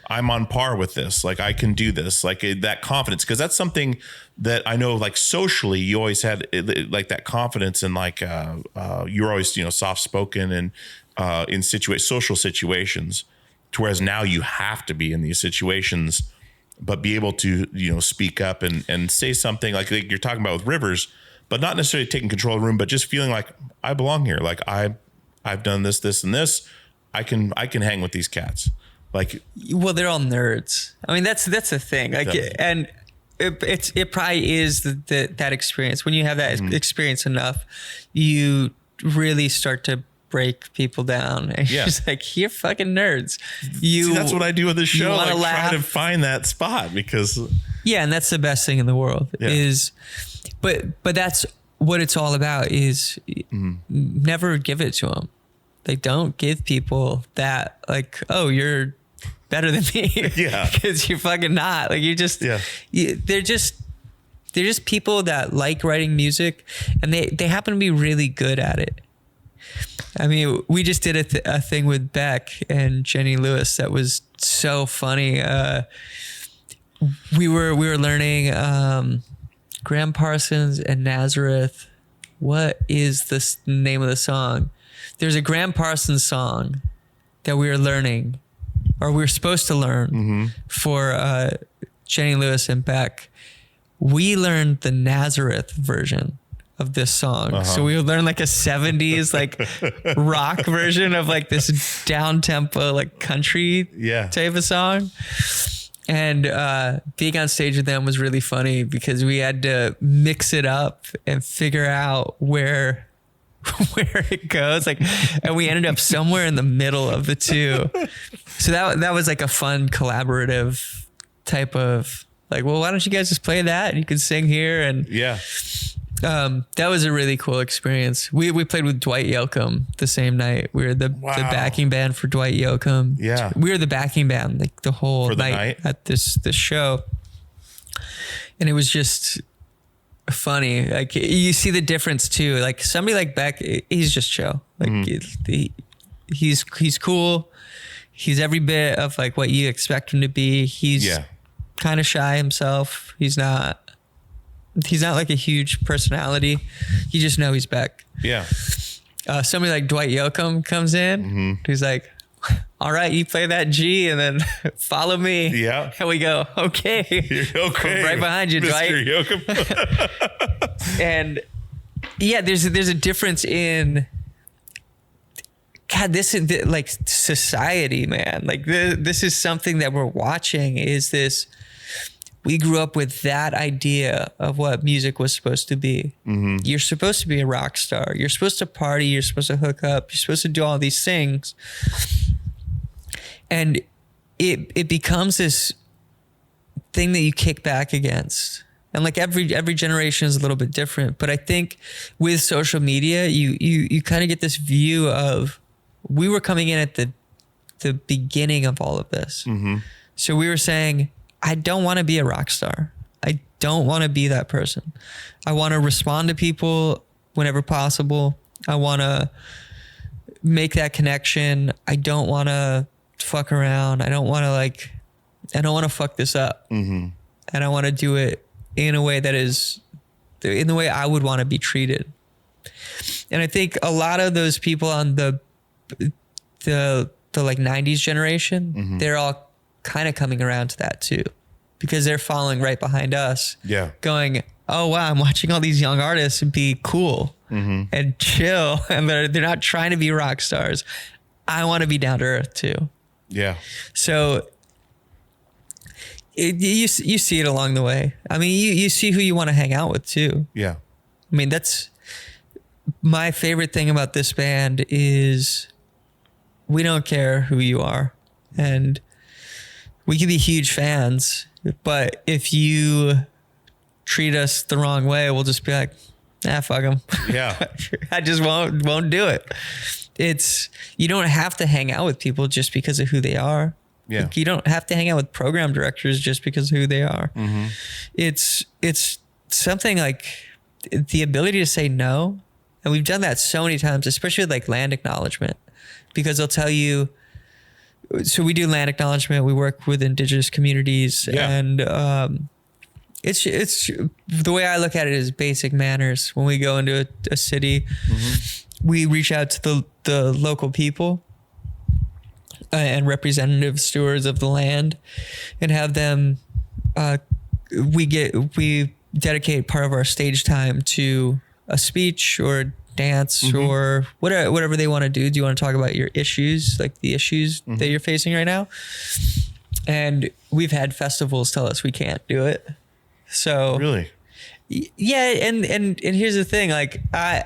I'm on par with this. Like I can do this, like that confidence. Cause that's something that I know, like socially you always had like that confidence, and like, you're always, soft spoken and, in social situations, to whereas now you have to be in these situations, but be able to, speak up and say something like you're talking about with Rivers, but not necessarily taking control of the room, but just feeling like I belong here. Like I've done this, and this, I can hang with these cats. Like, well, they're all nerds. I mean, that's the thing. Like, and it probably is that experience. When you have that experience enough, you really start to break people down, and you're just like, you're fucking nerds. See, that's what I do with the show. Like, try to find that spot because and that's the best thing in the world is, but that's what it's all about is never give it to them. They don't give people that, like, oh, you're better than me. Because you're fucking not. Like, you're just, they're just people that like writing music, and they happen to be really good at it. I mean, we just did a thing with Beck and Jenny Lewis that was so funny. We were learning Graham Parsons and Nazareth. What is the name of the song? There's a Graham Parsons song that we were learning, or we were supposed to learn for Jenny Lewis and Beck. We learned the Nazareth version of this song. So we would learn like a 70s like rock version of like this down tempo like country type of song. And being on stage with them was really funny because we had to mix it up and figure out where it goes, like, and we ended up somewhere in the middle of the two. So that was like a fun collaborative type of like, well, why don't you guys just play that and you can sing here? And that was a really cool experience. We played with Dwight Yoakam the same night. We were the backing band for Dwight Yoakam. We were the backing band like the whole night at this show, and it was just funny. Like, you see the difference too. Like, somebody like Beck, he's just chill. Like he's cool. He's every bit of like what you expect him to be. He's kind of shy himself. He's not like a huge personality. You just know he's Beck. Somebody like Dwight Yoakam comes in. He's like, all right, you play that G and then follow me. And we go, okay. I'm right behind you, Mr. Dwight. Yoakam. And there's a difference in, God, this is like society, man. Like this is something that we're watching is this. We grew up with that idea of what music was supposed to be. You're supposed to be a rock star. You're supposed to party. You're supposed to hook up. You're supposed to do all these things. And it becomes this thing that you kick back against. And like every generation is a little bit different. But I think with social media, you kind of get this view of, we were coming in at the beginning of all of this. So we were saying, I don't want to be a rock star. I don't want to be that person. I want to respond to people whenever possible. I want to make that connection. I don't want to fuck around. I don't want to fuck this up. And I want to do it in a way that is in the way I would want to be treated. And I think a lot of those people on the like 90s generation, they're all kind of coming around to that too, because they're following right behind us. Going, oh wow, I'm watching all these young artists be cool and chill, and they're not trying to be rock stars. I want to be down to earth too. So you see it along the way. I mean, you see who you want to hang out with too. I mean, that's my favorite thing about this band is we don't care who you are, and we can be huge fans, but if you treat us the wrong way, we'll just be like, fuck them. I just won't do it. You don't have to hang out with people just because of who they are. Like, you don't have to hang out with program directors just because of who they are. It's something like the ability to say no. And we've done that so many times, especially with like land acknowledgement, because they'll tell you, so we do land acknowledgement. We work with indigenous communities, and it's the way I look at it is basic manners. When we go into a city, we reach out to the local people and representative stewards of the land, and have them. We dedicate part of our stage time to a speech or dance or whatever they want to do. Do you want to talk about your issues, like the issues that you're facing right now? And we've had festivals tell us we can't do it. So Really? Yeah, and here's the thing, like I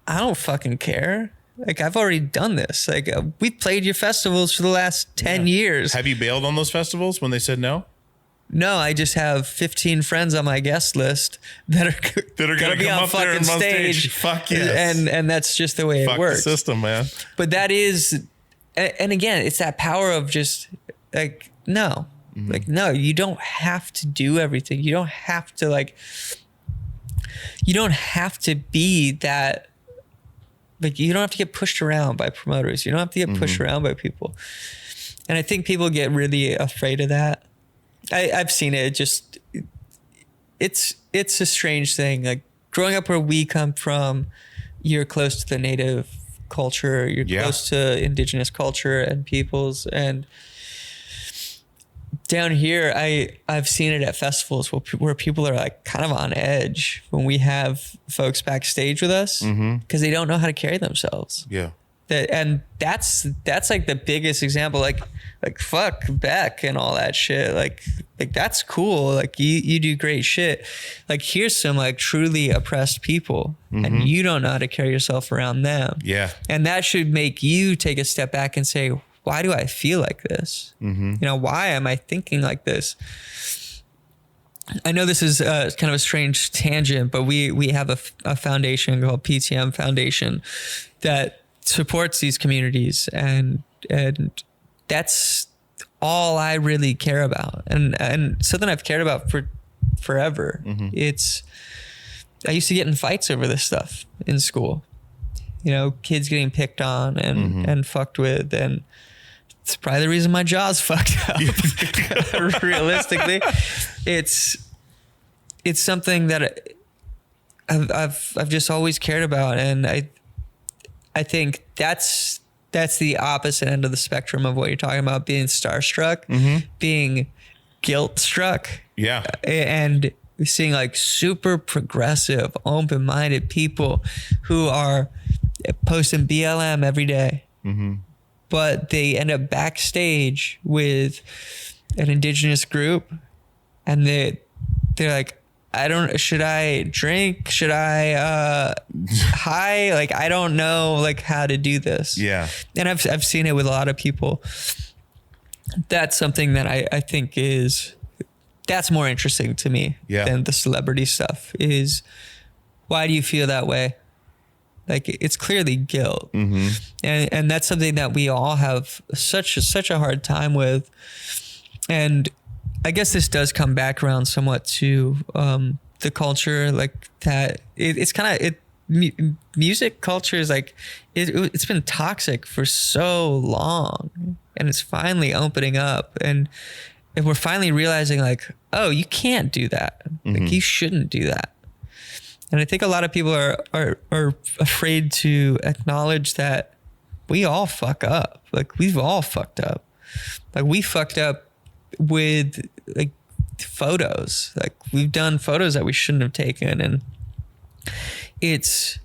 don't fucking care. Like I've already done this. Like we've played your festivals for the last 10 years. Have you bailed on those festivals when they said no? No, I just have 15 friends on my guest list that are gonna be on fucking stage. Fuck yes. And that's just the way it works. The system, man. But that is, and again, it's that power of just like, no, like, no, you don't have to do everything. You don't have to you don't have to be that, like, you don't have to get pushed around by promoters. You don't have to get pushed around by people. And I think people get really afraid of that. I've seen it. Just, it's a strange thing. Like growing up where we come from, you're close to the native culture. You're close to indigenous culture and peoples. And down here, I've seen it at festivals where people are like kind of on edge when we have folks backstage with us because they don't know how to carry themselves. Yeah. And that's like the biggest example. Like fuck Beck and all that shit. Like that's cool. Like you do great shit. Like here's some like truly oppressed people and you don't know how to carry yourself around them. Yeah. And that should make you take a step back and say, why do I feel like this? You know, why am I thinking like this? I know this is kind of a strange tangent, but we have a foundation called PTM Foundation that supports these communities, and that's all I really care about, and something I've cared about for forever. I used to get in fights over this stuff in school, you know, kids getting picked on and fucked with, and it's probably the reason my jaw's fucked up. Realistically, it's something that I've just always cared about, and I think that's the opposite end of the spectrum of what you're talking about, being starstruck, being guilt struck. Yeah. And seeing like super progressive, open-minded people who are posting BLM every day, but they end up backstage with an indigenous group and they're like, should I drink? Should I high? Like, I don't know like how to do this. Yeah. And I've seen it with a lot of people. That's something that I think that's more interesting to me than the celebrity stuff. Is why do you feel that way? Like it's clearly guilt. And that's something that we all have such a hard time with. And I guess this does come back around somewhat to the culture, like that. It's kind of music culture is like it's been toxic for so long, and it's finally opening up, and we're finally realizing like, oh, you can't do that. Like you shouldn't do that. And I think a lot of people are afraid to acknowledge that we all fuck up. Like we've all fucked up. Like we fucked up with like photos. Like we've done photos that we shouldn't have taken, and it's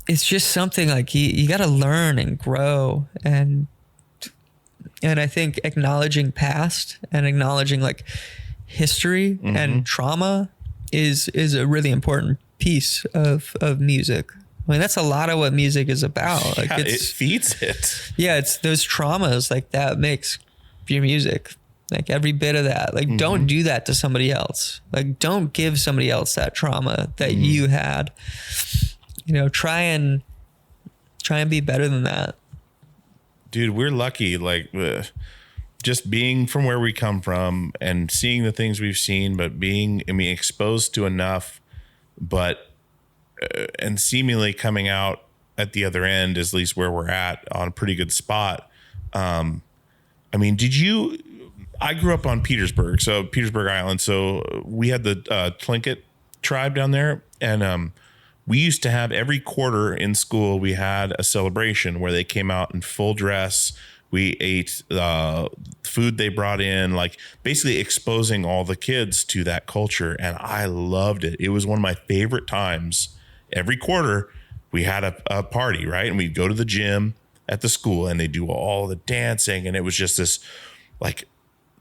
just something like you got to learn and grow, and I think acknowledging past and acknowledging like history and trauma is a really important piece of music. I mean, that's a lot of what music is about. Like it feeds it. Yeah, it's those traumas like that makes your music. Like every bit of that. Like don't do that to somebody else. Like don't give somebody else that trauma that you had. You know, try and be better than that. Dude, we're lucky. Like just being from where we come from and seeing the things we've seen, but being, I mean, exposed to enough, but and seemingly coming out at the other end, at least where we're at, on a pretty good spot. I mean, I grew up on Petersburg Island. So we had the Tlingit tribe down there. And we used to have every quarter in school, we had a celebration where they came out in full dress. We ate food they brought in, like basically exposing all the kids to that culture. And I loved it. It was one of my favorite times. Every quarter we had a party, right? And we'd go to the gym at the school and they do all the dancing. And it was just this like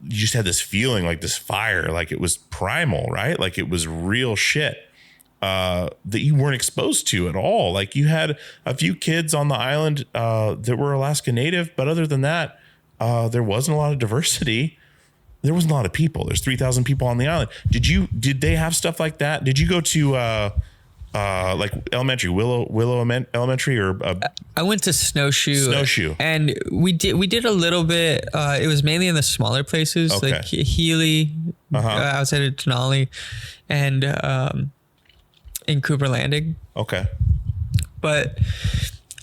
you just had this feeling, like this fire, like it was primal, right? Like it was real shit that you weren't exposed to at all. Like you had a few kids on the island that were Alaska Native, but other than that, there wasn't a lot of diversity. There wasn't a lot of people. There's 3,000 people on the island. Did they have stuff like that? Did you go to like elementary, Willow Elementary, or I went to Snowshoe, and we did a little bit. It was mainly in the smaller places, okay. like Healy, outside of Denali, and in Cooper Landing. Okay, but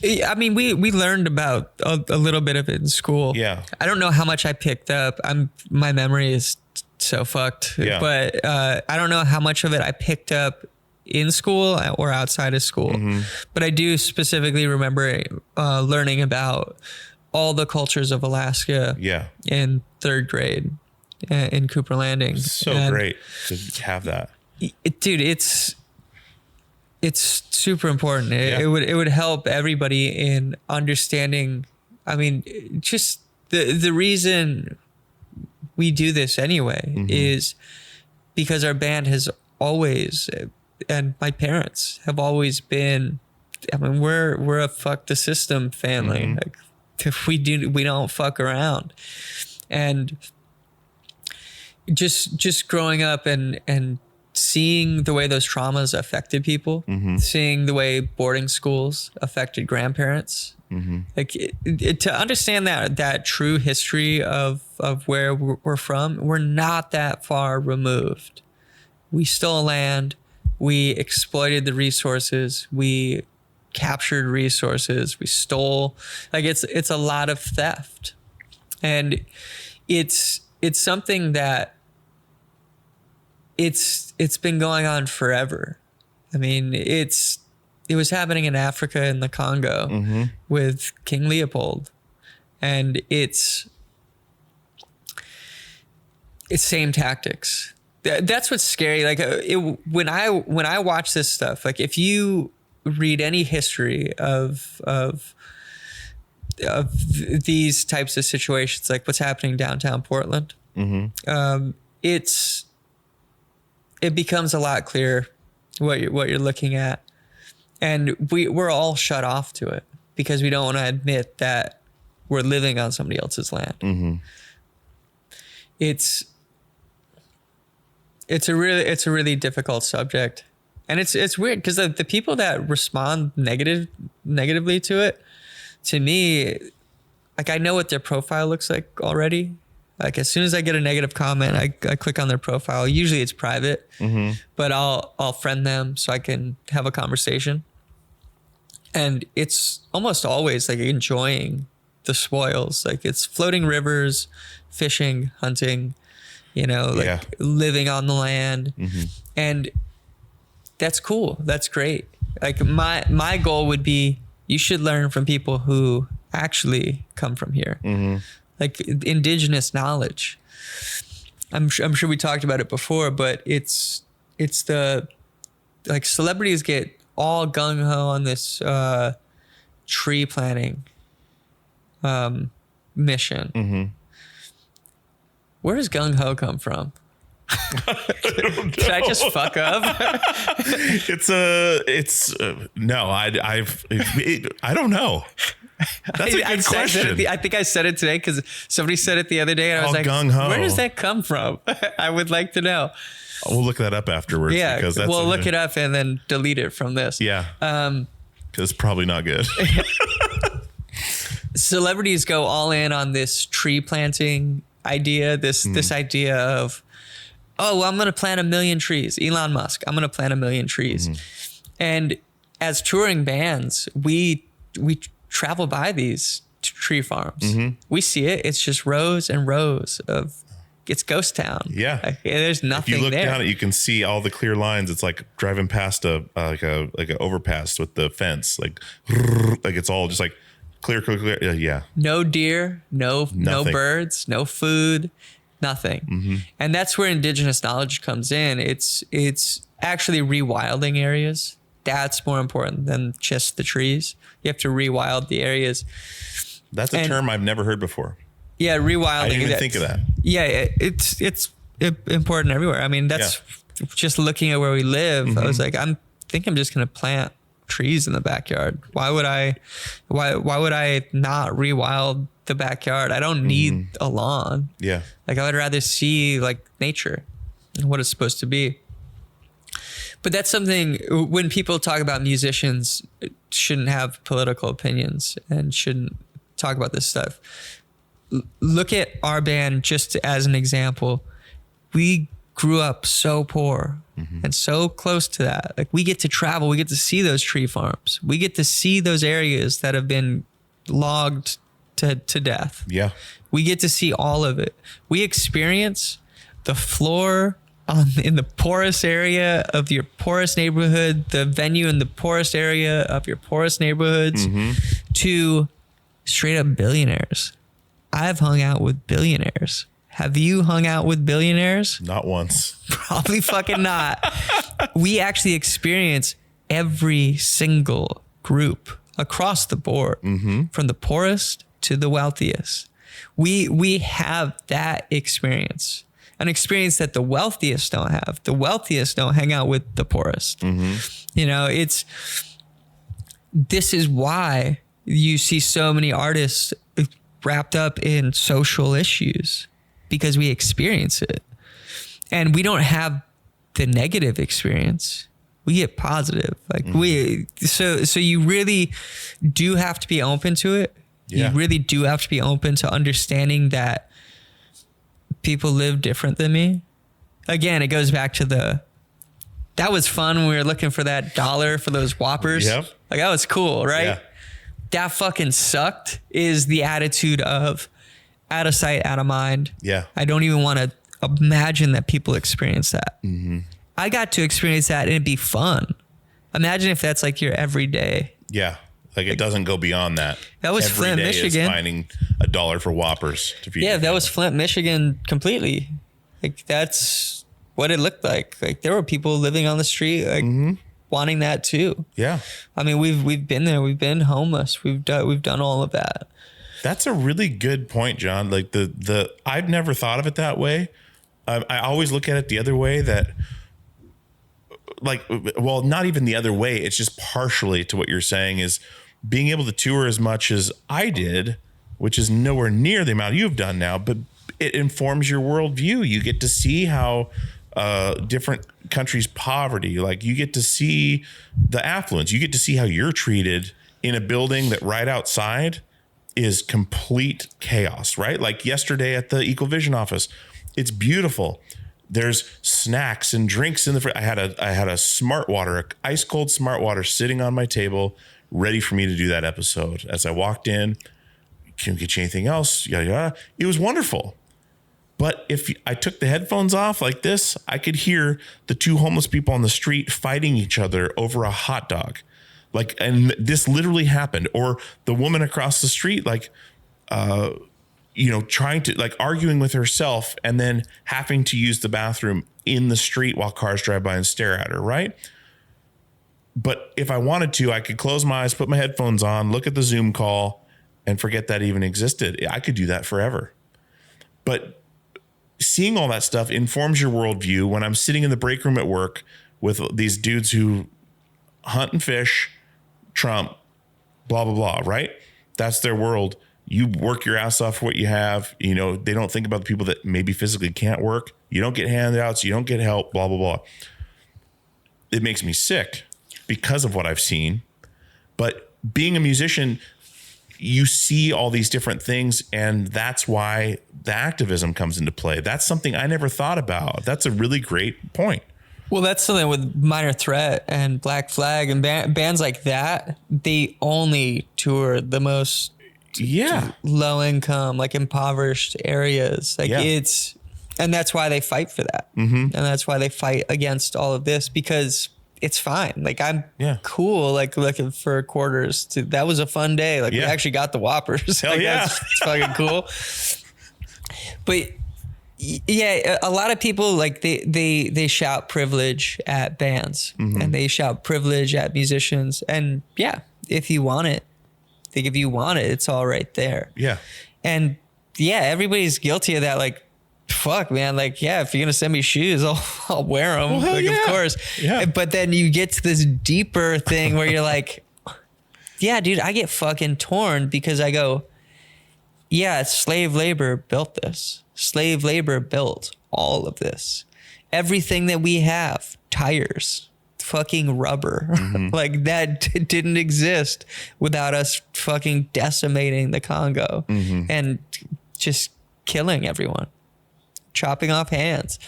I mean, we learned about a little bit of it in school. Yeah, I don't know how much I picked up. My memory is so fucked. Yeah. But I don't know how much of it I picked up in school or outside of school. Mm-hmm. But I do specifically remember learning about all the cultures of Alaska. Yeah. In third grade in Cooper Landing. So great to have that. Dude, it's super important. It would help everybody in understanding. I mean, just the reason we do this anyway is because our band has always, and my parents have always been, I mean, we're a fuck the system family. Like if we don't fuck around. And just growing up and seeing the way those traumas affected people, seeing the way boarding schools affected grandparents, like to understand that true history of where we're from, we're not that far removed. We stole land, we exploited the resources, we captured resources, we stole. Like it's a lot of theft, and it's something that it's been going on forever. I mean, it was happening in Africa, in the Congo, with King Leopold, and it's same tactics. That's what's scary. Like when I watch this stuff, like if you read any history of these types of situations, like what's happening downtown Portland, it becomes a lot clearer what you're looking at, and we're all shut off to it because we don't want to admit that we're living on somebody else's land. It's a really difficult subject, and it's weird because the people that respond negatively to it, to me, like I know what their profile looks like already. Like as soon as I get a negative comment, I click on their profile. Usually it's private, but I'll friend them so I can have a conversation. And it's almost always like enjoying the spoils. Like it's floating rivers, fishing, hunting, living on the land. And that's cool. That's great. Like my goal would be, you should learn from people who actually come from here. Like indigenous knowledge. I'm sure we talked about it before, but it's the, like celebrities get all gung ho on this tree planting mission. Where does gung ho come from? Did I just fuck up? No, I don't know. That's a good question. I think I said it today because somebody said it the other day, and I was like, gung-ho. Where does that come from? I would like to know. We'll look that up afterwards. Yeah, because we'll look it up and then delete it from this. Yeah, because it's probably not good. Celebrities go all in on this tree planting idea, this idea of, oh, well, I'm going to plant 1 million trees. Elon Musk, I'm going to plant 1 million trees. And as touring bands, we travel by these tree farms. We see it. It's just rows and rows of, it's ghost town. Yeah. Like, there's nothing there. If you look down it, you can see all the clear lines. It's like driving past like a overpass with the fence. Like it's all just like clear. Yeah. No deer, no birds, no food, nothing. And that's where indigenous knowledge comes in. It's actually rewilding areas. That's more important than just the trees. You have to rewild the areas. That's a term I've never heard before. Yeah, rewilding. I didn't even think of that. Yeah, it's important everywhere. I mean, that's just looking at where we live. I was like, I'm just gonna plant trees in the backyard. Why would I not rewild the backyard? I don't need a lawn. Yeah. Like I would rather see like nature and what it's supposed to be. But that's something when people talk about musicians shouldn't have political opinions and shouldn't talk about this stuff. Look at our band just as an example. We grew up so poor and so close to that. Like we get to travel, we get to see those tree farms. We get to see those areas that have been logged to death. Yeah. We get to see all of it. We experience the floor in the poorest area of your poorest neighborhood, the venue in the poorest area of your poorest neighborhoods, to straight up billionaires. I've hung out with billionaires. Have you hung out with billionaires? Not once. Probably fucking not. We actually experience every single group across the board, from the poorest to the wealthiest. We have that experience, an experience that the wealthiest don't have. The wealthiest don't hang out with the poorest. You know, this is why you see so many artists wrapped up in social issues, because we experience it. And we don't have the negative experience. We get positive. Like so you really do have to be open to it. Yeah. You really do have to be open to understanding that people live different than me. Again, it goes back to that was fun when we were looking for that $1 for those Whoppers. Yep. Like that was cool, right? Yeah. That fucking sucked is the attitude of out of sight, out of mind. Yeah. I don't even want to imagine that people experience that. I got to experience that and it'd be fun. Imagine if that's like your everyday. Yeah. Like it doesn't go beyond that. That was Every Flint, day Michigan. Is finding $1 for Whoppers to feed. Yeah, that was Flint, Michigan completely. Like that's what it looked like. Like there were people living on the street like wanting that too. Yeah. I mean, we've been there. We've been homeless. We've done all of that. That's a really good point, John. Like I've never thought of it that way. I always look at it the other way, that like, well, not even the other way. It's just partially to what you're saying, is being able to tour as much as I did, which is nowhere near the amount you've done now, but it informs your worldview. You get to see how different countries' poverty, like you get to see the affluence. You get to see how you're treated in a building that right outside is complete chaos, right? Like yesterday at the Ecovision office, it's beautiful. There's snacks and drinks in the fridge. I had a smart water, ice cold smart water sitting on my table, ready for me to do that episode. As I walked in, can we get you anything else? Yada, yada. It was wonderful. But if I took the headphones off like this, I could hear the two homeless people on the street fighting each other over a hot dog. Like, and this literally happened. Or the woman across the street, like, trying to, like, arguing with herself and then having to use the bathroom in the street while cars drive by and stare at her, right? But if I wanted to, I could close my eyes, put my headphones on, look at the Zoom call, and forget that even existed. I could do that forever. But seeing all that stuff informs your worldview. When I'm sitting in the break room at work with these dudes who hunt and fish, Trump, blah, blah, blah, right? That's their world. You work your ass off for what you have. You know, they don't think about the people that maybe physically can't work. You don't get handouts. You don't get help, blah, blah, blah. It makes me sick because of what I've seen. But being a musician, you see all these different things, and that's why the activism comes into play. That's something I never thought about. That's a really great point. Well, that's something with Minor Threat and Black Flag and bands like that. They only tour the most low income, like impoverished areas. Like and that's why they fight for that. And that's why they fight against all of this, because it's fine. Like I'm cool. Like looking for quarters that was a fun day. Like we actually got the Whoppers. Hell like, yeah. That's fucking cool. But yeah, a lot of people like they shout privilege at bands and they shout privilege at musicians. And yeah, if you want it, it's all right there. Yeah. And yeah, everybody's guilty of that. Like, fuck, man. Like, yeah, if you're going to send me shoes, I'll wear them. Well, like, yeah. Of course. Yeah. But then you get to this deeper thing where you're like, yeah, dude, I get fucking torn because I go, yeah, slave labor built this. Slave labor built all of this. Everything that we have, tires, fucking rubber, like that didn't exist without us fucking decimating the Congo and just killing everyone, chopping off hands.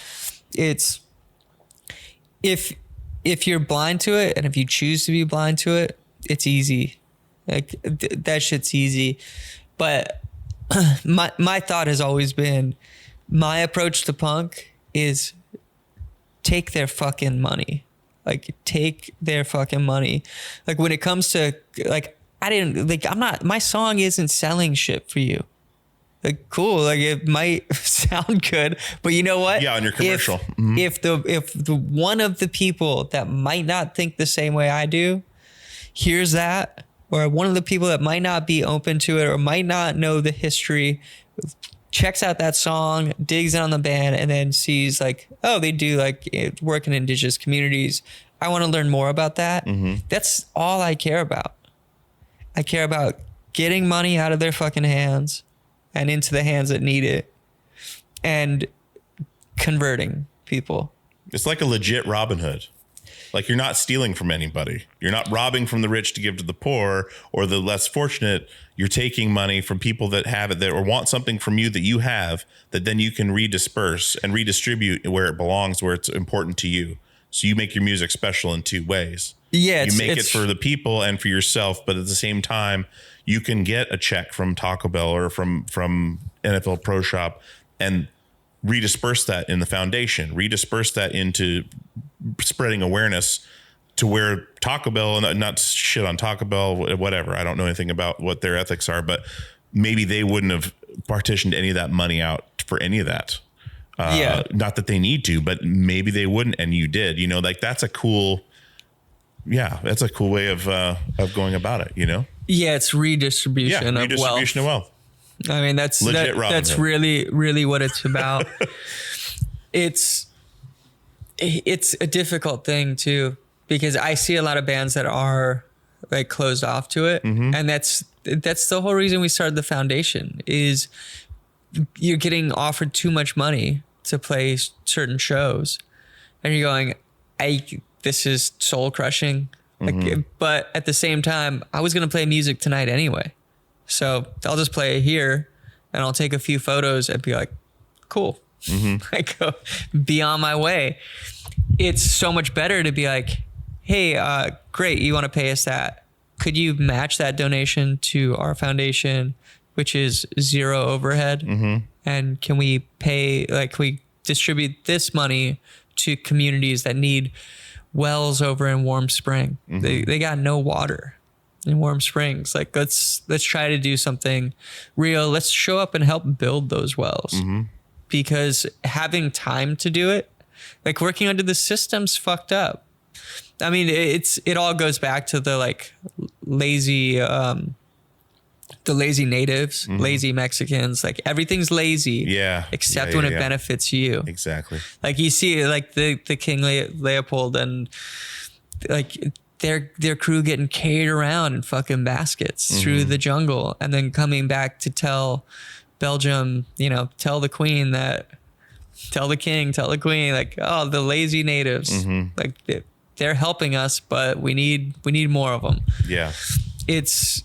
It's if you're blind to it and if you choose to be blind to it, it's easy. Like that shit's easy. But my thought has always been, my approach to punk is take their fucking money. Like, take their fucking money. Like, when it comes to, like, my song isn't selling shit for you. Like, cool. Like, it might sound good, but you know what? Yeah, on your commercial. If the one of the people that might not think the same way I do hears that, or one of the people that might not be open to it or might not know the history, checks out that song, digs in on the band, and then sees like, oh, they do like work in indigenous communities. I want to learn more about that. That's all I care about. I care about getting money out of their fucking hands and into the hands that need it and converting people. It's like a legit Robin Hood. Like, you're not stealing from anybody. You're not robbing from the rich to give to the poor or the less fortunate. You're taking money from people that have it there or want something from you that you have that then you can redisperse and redistribute where it belongs, where it's important to you. So you make your music special in two ways. Yeah, you make it for the people and for yourself, but at the same time, you can get a check from Taco Bell or from NFL Pro Shop and redisperse that in the foundation, redisperse that into spreading awareness to where Taco Bell, and not shit on Taco Bell, whatever. I don't know anything about what their ethics are, but maybe they wouldn't have partitioned any of that money out for any of that. Not that they need to, but maybe they wouldn't. And you did, you know, like that's a cool way of going about it, you know? Yeah. It's redistribution of wealth. I mean, that's really, really what it's about. It's a difficult thing too, because I see a lot of bands that are like closed off to it. And that's the whole reason we started the foundation is you're getting offered too much money to play certain shows and you're going, this is soul crushing. Like, but at the same time, I was going to play music tonight anyway. So I'll just play it here and I'll take a few photos and be like, cool. I go be on my way. It's so much better to be like, hey, great. You want to pay us that? Could you match that donation to our foundation, which is zero overhead? And can we pay, like, can we distribute this money to communities that need wells over in Warm Spring? They got no water in Warm Springs. Like, let's try to do something real. Let's show up and help build those wells. Because having time to do it, like working under the system's fucked up. I mean, it all goes back to the like lazy natives, lazy Mexicans. Like everything's lazy, except when it benefits you. Exactly. Like you see, like the King Leopold and like their crew getting carried around in fucking baskets through the jungle, and then coming back to tell Belgium, you know, tell the queen tell the king, tell the queen, like, oh, the lazy natives, like they're helping us, but we need more of them. Yeah. It's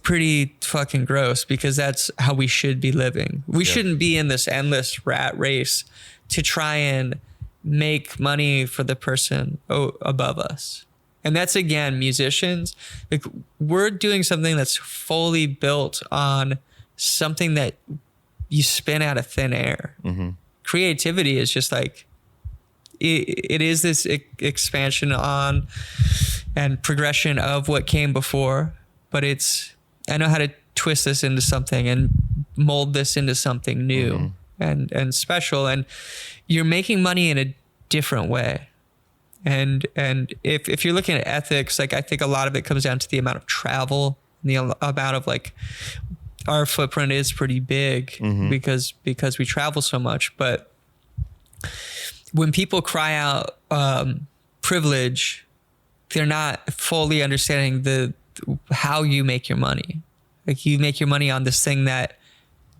pretty fucking gross because that's how we should be living. We shouldn't be in this endless rat race to try and make money for the person above us. And that's, again, musicians. Like, we're doing something that's fully built on something that you spin out of thin air. Creativity is just like, it is this expansion on and progression of what came before, but I know how to twist this into something and mold this into something new and special. And you're making money in a different way. And if you're looking at ethics, like I think a lot of it comes down to the amount of travel, the amount of like our footprint is pretty big because we travel so much. But when people cry out privilege, they're not fully understanding how you make your money. Like, you make your money on this thing that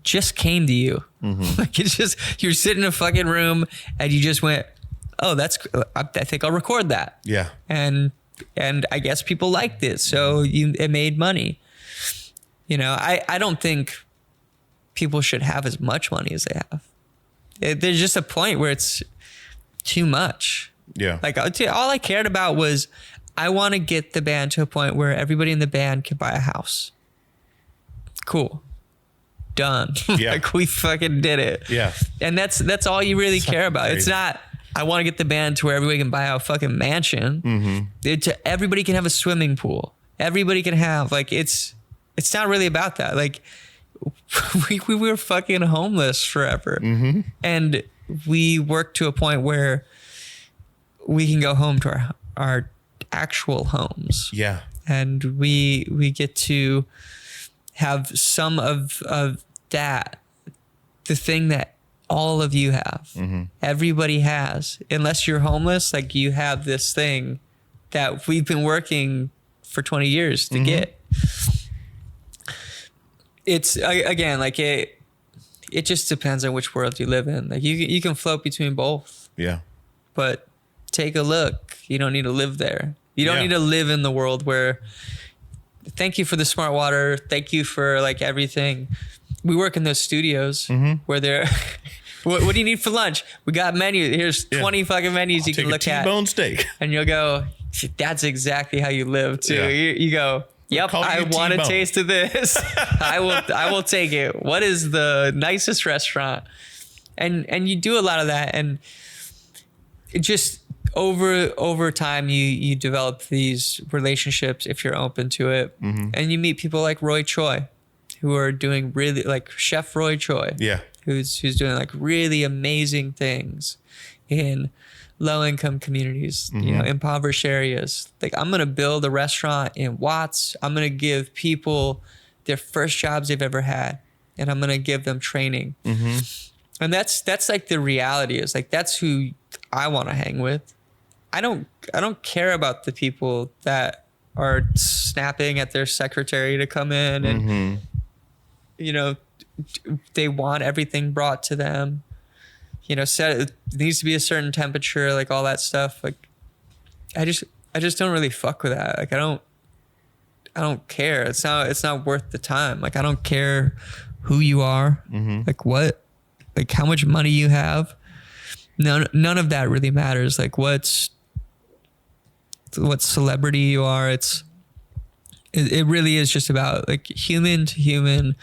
just came to you. Like, it's just, you're sitting in a fucking room and you just went, oh, I think I'll record that. Yeah. And I guess people liked it. So it made money. You know, I don't think people should have as much money as they have. There's just a point where it's too much. Yeah. Like, all I cared about was, I want to get the band to a point where everybody in the band can buy a house. Cool. Done. Yeah. Like, we fucking did it. Yeah. And that's all you really care about. Crazy. It's not, I want to get the band to where everybody can buy a fucking mansion. Everybody can have a swimming pool. Everybody can have, like, it's not really about that. Like, we were fucking homeless forever. And we worked to a point where we can go home to our actual homes. Yeah. And we get to have some of that, the thing that all of you have. Everybody has. Unless you're homeless, like, you have this thing that we've been working for 20 years to get. It's, again, like, it just depends on which world you live in. Like, you can float between both. Yeah. But take a look. You don't need to live there. You don't need to live in the world where, thank you for the smart water. Thank you for, like, everything. We work in those studios where they're, what do you need for lunch? We got menus. Here's 20 fucking menus you can look at. T-bone steak. And you'll go, that's exactly how you live too. Yeah. You go, yep, I want a taste of this. I will take it. What is the nicest restaurant? And you do a lot of that. And it just, over time, you develop these relationships if you're open to it, and you meet people like Roy Choi, who are doing really, like, Chef Roy Choi, who's doing, like, really amazing things in low-income communities, you know, impoverished areas. Like, I'm gonna build a restaurant in Watts. I'm gonna give people their first jobs they've ever had, and I'm gonna give them training. And that's like the reality is, like, that's who I want to hang with. I don't care about the people that are snapping at their secretary to come in and, you know, they want everything brought to them. You know, it needs to be a certain temperature, like, all that stuff. Like, I just don't really fuck with that. Like, I don't care. It's not worth the time. Like, I don't care who you are, like, how much money you have. None of that really matters. Like, what celebrity you are. It really is just about, like, human to human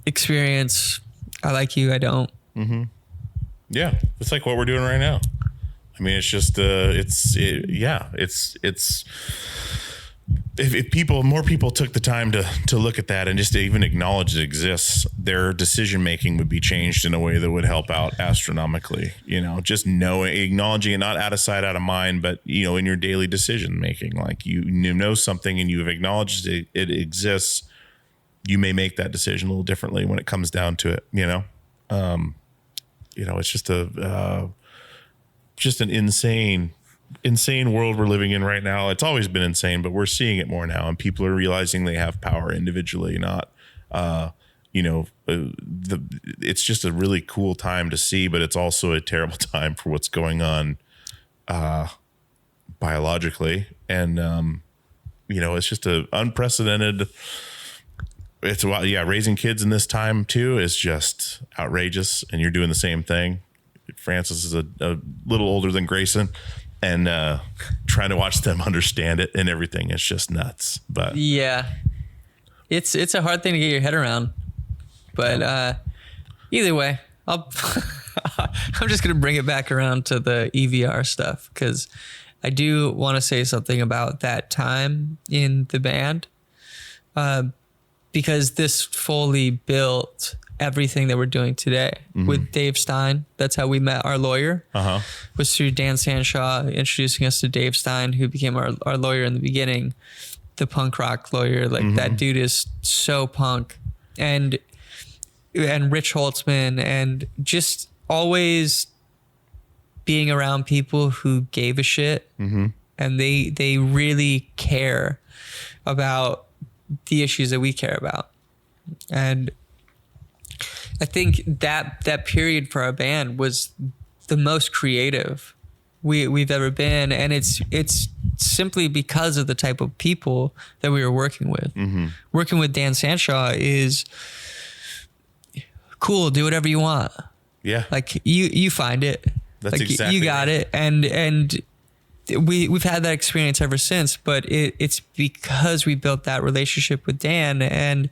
experience. I like you, I don't. Yeah. It's like what we're doing right now. I mean, it's just, if more people took the time to look at that and just to even acknowledge it exists, their decision making would be changed in a way that would help out astronomically. You know, just acknowledging it, not out of sight, out of mind, but, you know, in your daily decision making, like, you know something and you've acknowledged it exists, you may make that decision a little differently when it comes down to it. You know, it's just an insane world we're living in right now. It's always been insane, but we're seeing it more now, and people are realizing they have power individually, not, it's just a really cool time to see, but it's also a terrible time for what's going on, biologically. And, it's just a unprecedented, raising kids in this time too is just outrageous. And you're doing the same thing. Francis is a little older than Grayson, and trying to watch them understand it and everything is just nuts. But yeah, it's a hard thing to get your head around. But either way, I'm just gonna bring it back around to the EVR stuff, because I do want to say something about that time in the band, because this fully built everything that we're doing today with Dave Stein. That's how we met our lawyer. Was through Dan Sanshaw introducing us to Dave Stein, who became our lawyer in the beginning, the punk rock lawyer. Like that dude is so punk. and Rich Holtzman, and just always being around people who gave a shit, and they really care about the issues that we care about. And I think that period for our band was the most creative we've ever been, and it's simply because of the type of people that we were working with. Working with Dan Sandshaw is cool. Do whatever you want. Yeah, like you find it. That's like exactly you got right. it, and we've had that experience ever since. But it's because we built that relationship with Dan, and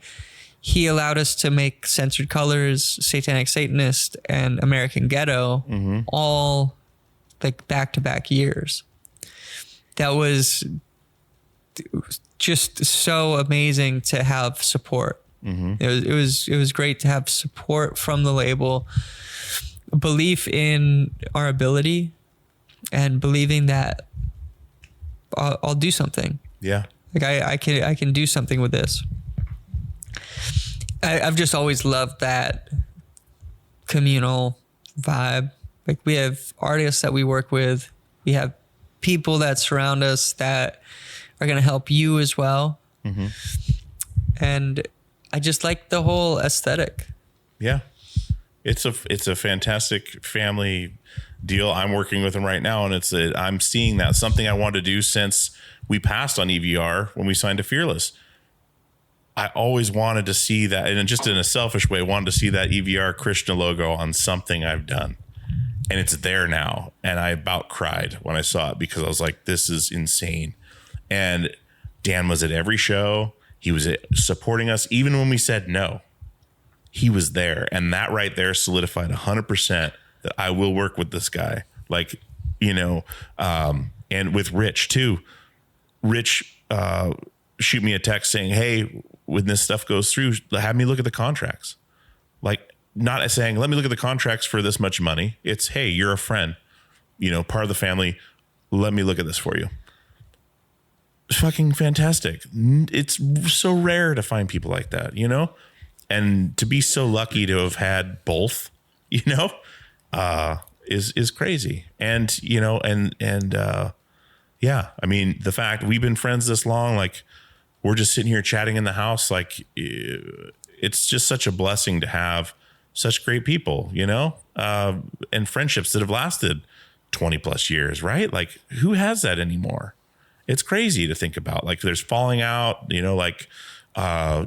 he allowed us to make Censored Colors, Satanic Satanist, and American Ghetto all like back-to-back years. That was just so amazing to have support. It was great to have support from the label, belief in our ability, and believing that I'll do something. Yeah, like I can do something with this. I've just always loved that communal vibe. Like, we have artists that we work with. We have people that surround us that are going to help you as well. And I just like the whole aesthetic. Yeah. It's a fantastic family deal. I'm working with them right now, and I'm seeing that something I wanted to do since we passed on EVR when we signed to Fearless. I always wanted to see that, and just in a selfish way, wanted to see that EVR Krishna logo on something I've done. And it's there now. And I about cried when I saw it, because I was like, this is insane. And Dan was at every show. He was supporting us. Even when we said no, he was there. And that right there solidified 100% that I will work with this guy. Like, and with Rich too. Rich shoot me a text saying, hey, when this stuff goes through, have me look at the contracts. Like, not saying, let me look at the contracts for this much money. It's, hey, you're a friend, part of the family. Let me look at this for you. Fucking fantastic. It's so rare to find people like that, and to be so lucky to have had both, is crazy. And, yeah, I mean, the fact we've been friends this long, like, we're just sitting here chatting in the house. Like, it's just such a blessing to have such great people, and friendships that have lasted 20 plus years, right? Like, who has that anymore? It's crazy to think about. Like, there's falling out,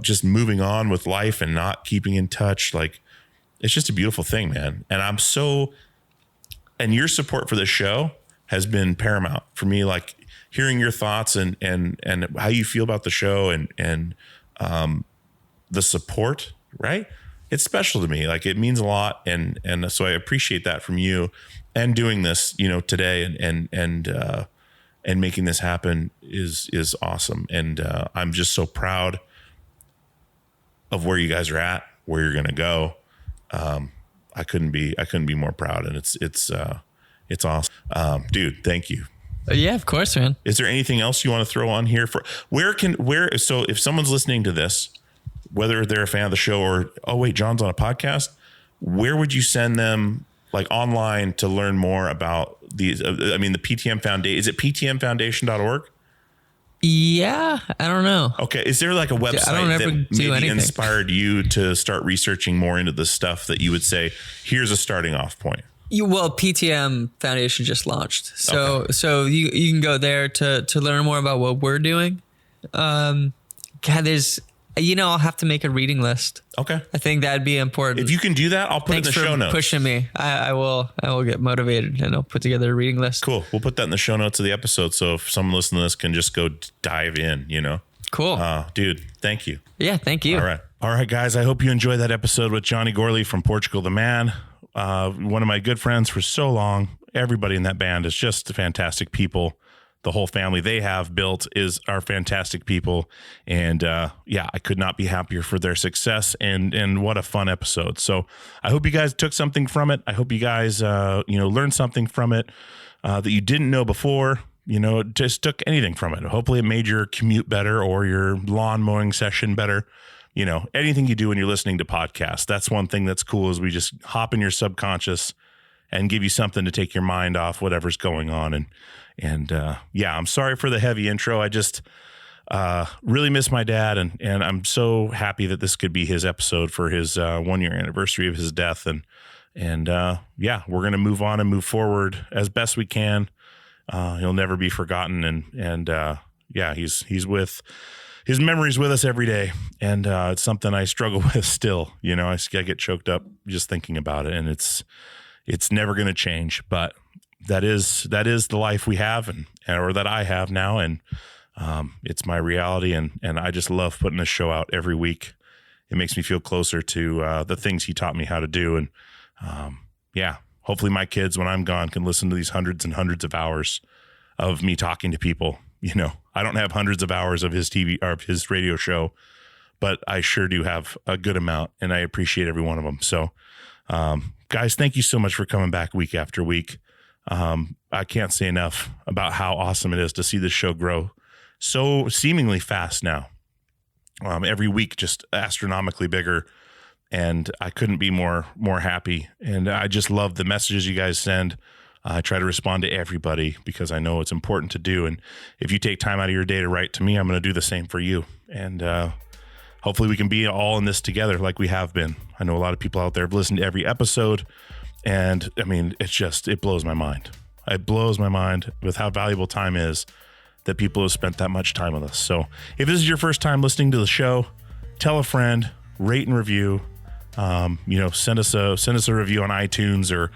just moving on with life and not keeping in touch. Like, it's just a beautiful thing, man. And and your support for this show has been paramount for me. Like, hearing your thoughts and how you feel about the show and the support, right? It's special to me. Like, it means a lot. And so I appreciate that from you, and doing this, today and making this happen is awesome. And I'm just so proud of where you guys are at, where you're going to go. I couldn't be more proud. And it's awesome. Dude, thank you. Yeah, of course, man. Is there anything else you want to throw on here so if someone's listening to this, whether they're a fan of the show or, oh wait, John's on a podcast, where would you send them, like, online to learn more about these? The PTM Foundation? Is it ptmfoundation.org? Yeah, I don't know. Okay. Is there like a website that maybe inspired you to start researching more into this stuff that you would say, here's a starting off point? Well, PTM Foundation just launched. So you can go there to learn more about what we're doing. There's, I'll have to make a reading list. Okay. I think that'd be important. If you can do that, I'll put it in the show notes. Pushing me. I will get motivated, and I'll put together a reading list. Cool. We'll put that in the show notes of the episode. So if someone listening to this can just go dive in, Cool. Dude, thank you. Yeah. Thank you. All right, guys. I hope you enjoyed that episode with Johnny Gourley from Portugal the Man. One of my good friends for so long. Everybody in that band is just fantastic people. The whole family they have built are fantastic people. And I could not be happier for their success, and what a fun episode. So I hope you guys took something from it. I hope you guys, learned something from it that you didn't know before, just took anything from it. Hopefully it made your commute better or your lawn mowing session better. anything you do when you're listening to podcasts, that's one thing that's cool is we just hop in your subconscious and give you something to take your mind off whatever's going on. And I'm sorry for the heavy intro. I just really miss my dad. And I'm so happy that this could be his episode for his 1 year anniversary of his death. And we're going to move on and move forward as best we can. He'll never be forgotten. And he's with his memories with us every day. And it's something I struggle with still. I get choked up just thinking about it, and it's never going to change, but that is the life we have or that I have now. And it's my reality. And I just love putting this show out every week. It makes me feel closer to the things he taught me how to do. And hopefully my kids, when I'm gone, can listen to these hundreds and hundreds of hours of me talking to people. I don't have hundreds of hours of his TV or of his radio show, but I sure do have a good amount, and I appreciate every one of them. So, guys, thank you so much for coming back week after week. I can't say enough about how awesome it is to see this show grow so seemingly fast now. Every week, just astronomically bigger. And I couldn't be more happy. And I just love the messages you guys send. I try to respond to everybody because I know it's important to do. And if you take time out of your day to write to me, I'm going to do the same for you. And hopefully we can be all in this together like we have been. I know a lot of people out there have listened to every episode. And I mean, it blows my mind. It blows my mind with how valuable time is that people have spent that much time with us. So if this is your first time listening to the show, tell a friend, rate and review. Send us a review on iTunes or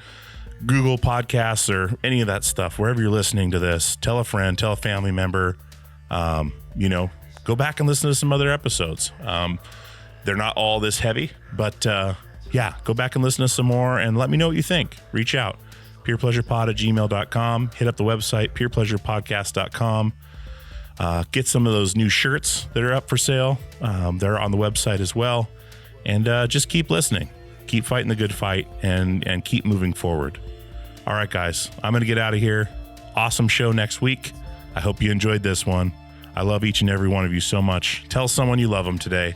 Google Podcasts or any of that stuff. Wherever you're listening to this, tell a friend, tell a family member. Go back and listen to some other episodes. They're not all this heavy, but go back and listen to some more and let me know what you think. Reach out, peerpleasurepod@gmail.com. Hit up the website, peerpleasurepodcast.com. Get some of those new shirts that are up for sale. They're on the website as well. And just keep listening, keep fighting the good fight, and keep moving forward. All right, guys, I'm going to get out of here. Awesome show next week. I hope you enjoyed this one. I love each and every one of you so much. Tell someone you love them today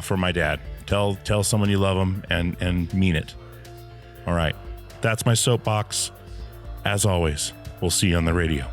for my dad. Tell someone you love them and mean it. All right, that's my soapbox. As always, we'll see you on the radio.